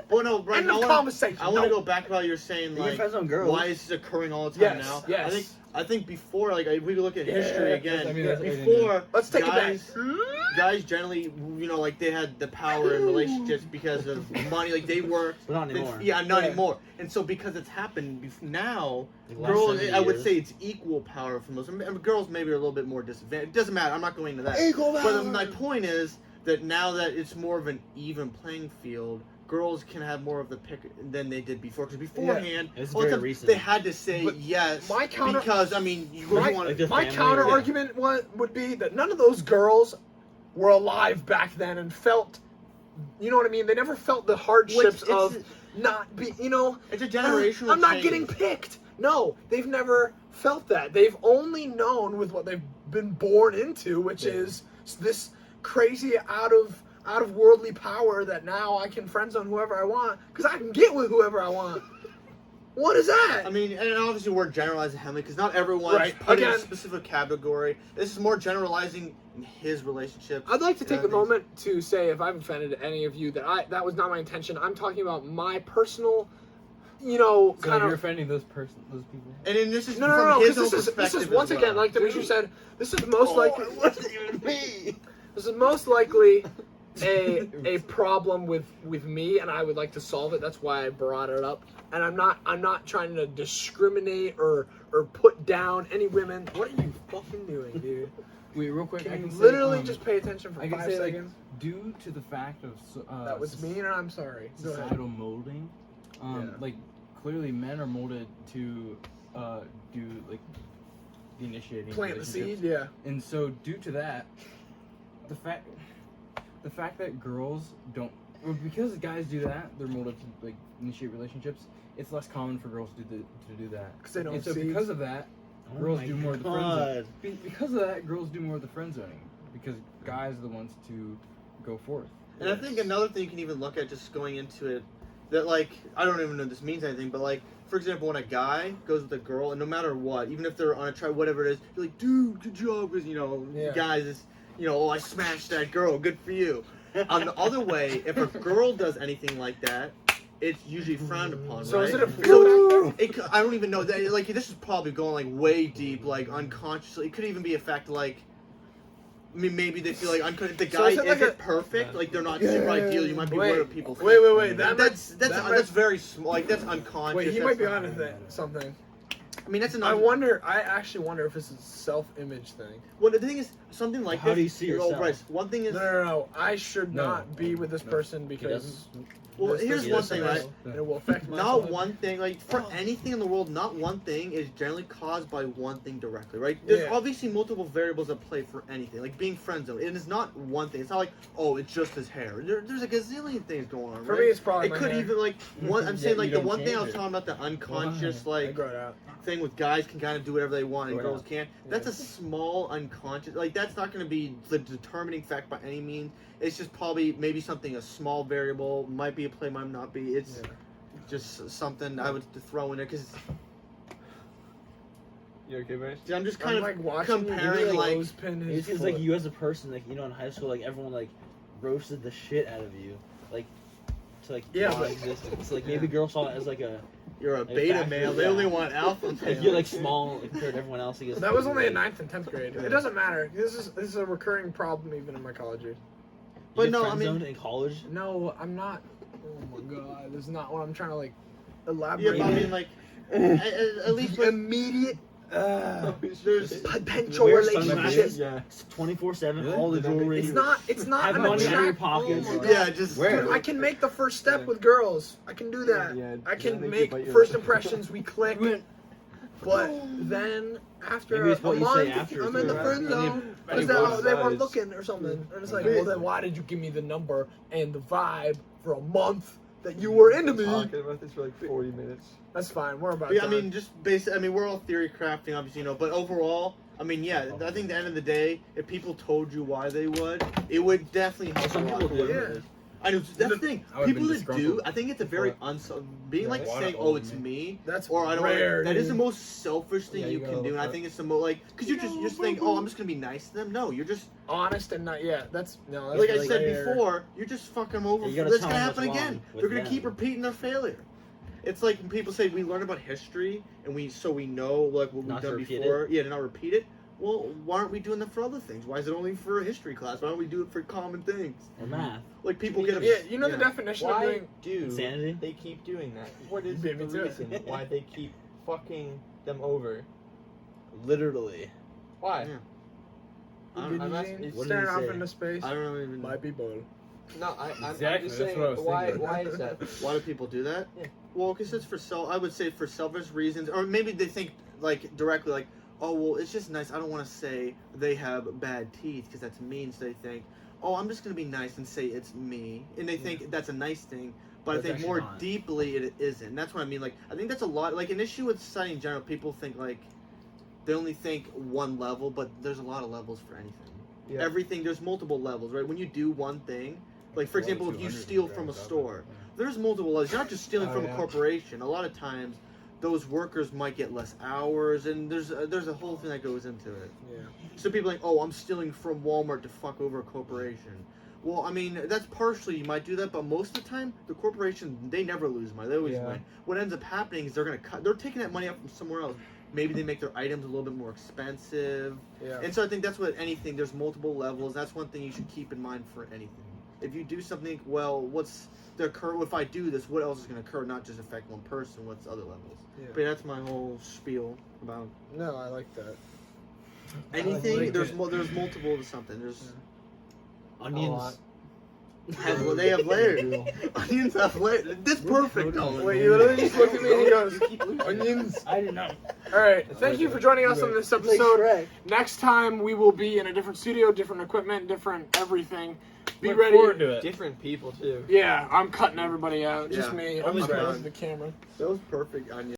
Well, no, Brian, End of conversation. I want to No. go back to how you're saying Your like friends on girls. why is this occurring all the time Yes, now? yes. I think before, like if we look at history Yeah, again, I mean, that's- before Let's take guys, it back. guys generally, you know, like they had the power in relationships because of money. Like they were, But not anymore. yeah, not Yeah. anymore. And so because it's happened now, Like last girls, 70 I would years. say it's equal power from those. I mean, girls maybe are a little bit more disadvantaged. It doesn't matter. I'm not going into that. Equal But power. my point is that now that it's more of an even playing field, girls can have more of the pick than they did before. Because beforehand, It's well, very recent. they had to say But yes. my counter- because I mean, you My, want Like the my family, counter yeah. argument would be that none of those girls were alive back then and felt, you know what I mean? They never felt the hardships of not be, you know. It's a generational. I'm not change. getting picked. No, they've never felt that. They've only known with what they've been born into, which is this crazy out of worldly power that now I can friend zone whoever I want because I can get with whoever I want. What is that? I mean, and obviously we're generalizing heavily because not everyone's Right, put in a again- specific category. This is more generalizing in his relationship. I'd like to take a things. moment to say if I've offended any of you that was not my intention. I'm talking about my personal So kind you're of. offending those people. And then this is No, from his own because perspective. this is once as again, well. like Demetri said, this is most likely. It wasn't even me. This is most likely a problem with me, and I would like to solve it. That's why I brought it up. And I'm not trying to discriminate or put down any women. What are you fucking doing, dude? Wait, real quick. Can I you can literally say, just pay attention for I can 5 say like seconds? due to the fact of That was mean, and I'm sorry. Go ahead. societal molding, Yeah. like clearly men are molded to do like the initiating Plant the relationships. seed, yeah. And so due to that, the fact that girls don't, or because guys do that, they're molded to like initiate relationships. It's less common for girls to do that. 'Cause they don't And so see. because of that, Oh girls my do more of the friend God. zoning. Because of that, girls do more of the friend zoning because guys are the ones to go forth. And I think another thing you can even look at, just going into it, that like I don't even know if this means anything, but like for example, when a guy goes with a girl, and no matter what, even if they're on a try, whatever it is, you're like, dude, good job, because guys, is oh, I smashed that girl, good for you. On the other way, if a girl does anything like that, it's usually frowned upon, So right? is it a fear factor? I don't even know that. Like this is probably going like way deep, like unconsciously. It could even be a fact like. I mean, maybe they feel like if the So guy is it like isn't a- perfect, like they're not super ideal. You might be worried what people think. Wait. That's might- very small. Like that's unconscious. Wait, he that's might be not- on to something. I mean, that's an. I actually wonder if it's a self-image thing. Well, the thing is, something like How this. do you see yourself? Bryce, one thing is. No. I should No. not be with this No. person because. Well, this- here's this- one this- thing, this- right? And it will affect my Not soul. one thing, like for anything in the world, not one thing is generally caused by one thing directly, right? There's Yeah. obviously multiple variables at play for anything, like being friend zoned. It is not one thing. It's not like, oh, it's just his hair. There's a gazillion things going on, For right? me, it's probably It my could hair. even like one. I'm saying Yeah, like you the don't one thing I was change it. talking about, the unconscious I like grow it out. thing with guys can kind of do whatever they want and Grow it girls out. can't. That's a small unconscious. Like that's not going to be the determining fact by any means. It's just probably maybe something a small variable might be a play, might not be. It's Yeah. just something I would throw in there because You okay, Bryce? I'm just kind I'm of like watching comparing, you like- clothespin his It's because like foot. you as a person, like in high school, like everyone like roasted the shit out of you, like to like Yeah, but- non-existence. Like maybe girls saw it as like a you're a Like beta back- male. They yeah. only want alpha like male. you're like small like, compared to everyone else. I guess. That was only in 9th and 10th grade. It doesn't matter. This is a recurring problem even in my college years. But You get no, I friend mean- zoned in college. No, I'm not. Oh my god, this is not what I'm trying to like Yeah, elaborate. but I mean, like, at least with, immediate there's potential Wear relationship. sunglasses. Yeah. 24/7, all the jewelry. It's not Have an money in your attract- pockets. Oh my God. yeah, just Dude, I can make the first step with girls. I can do that. Yeah, I yeah, can make make you bite your first lip. impressions. We click. But then after Maybe it's a what you say month, after I'm it's in the over. friend And zone and because both they weren't sides. looking or something. And it's like, Yeah. well, then why did you give me the number and the vibe for a month that you were into me? Talking about this for like 40 minutes. That's fine. We're about. Yeah, I done. mean, just basic. I mean, we're all theory crafting, obviously, but overall, I mean, yeah. I think at the end of the day, if people told you why they would, it would definitely help. Some a lot. people do. Yeah. I know that's the thing. I would've People been that do, disgruntled. I think it's a very being Yeah, like why saying, not "Oh, it's me? me," That's or I don't. rare, That is the dude. most selfish thing Yeah, you you can gotta do, and I look think it's the most like because you just think, "Oh, I'm just gonna be nice to them." No, you're just honest and not. Yeah, that's no. That's like I really said rare. before, you're just fucking them over. You gotta That's tell gonna them happen what's again. wrong with They're gonna them. keep repeating their failure. It's like when people say we learn about history and we know like what we've Not to done repeat before. Yeah, to not repeat it. Well, why aren't we doing that for other things? Why is it only for a history class? Why don't we do it for common things? Or math. Like people get Yeah, you know the definition of Why doing. do Insanity. they keep doing that? What is Beat the me to it. reason why they keep fucking them over? Literally. Why? Yeah. Did I'm you asking- see? what did Staring he off say? into space. I don't even. Might be bold. No, I'm Exactly, just that's saying. what I was Why? thinking. Why is that? Why do people do that? Yeah. Well, because it's for I would say for selfish reasons, or maybe they think like directly like, oh well, it's just nice. I don't want to say they have bad teeth because that's mean. So they think, oh, I'm just gonna be nice and say it's me, and they think that's a nice thing. But I That's think actually more not. deeply it isn't. And that's what I mean. Like I think that's a lot. Like an issue with society in general. People think like they only think one level, but there's a lot of levels for anything. Yeah. Everything there's multiple levels, right? When you do one thing, like for example, if you steal from a store. There's multiple levels. You're not just stealing Oh, from yeah. a corporation. A lot of times, those workers might get less hours, and there's a whole thing that goes into it. Yeah. So people are like, oh, I'm stealing from Walmart to fuck over a corporation. Well, I mean, that's partially you might do that, but most of the time, the corporation, they never lose money. They always win. What ends up happening is they're taking that money out from somewhere else. Maybe they make their items a little bit more expensive. Yeah. And so I think that's what anything, there's multiple levels. That's one thing you should keep in mind for anything. If you do something, well, what's the occur? If I do this, what else is going to occur? Not just affect one person, what's other levels? Yeah. But that's my whole spiel about No, I like that. anything. like There's it. there's multiple to something. There's Onions. they have layers. Onions have layers. This perfect. Wait, you literally just looked at me and he goes, onions. I didn't know. All right, thank you for joining us on this episode. Next time we will be in a different studio, different equipment, different everything. Be Look ready. forward to it. Different people too. Yeah, I'm cutting everybody out. Just Yeah. me. I'm Only just Bryce. holding the camera. That was perfect. Onions.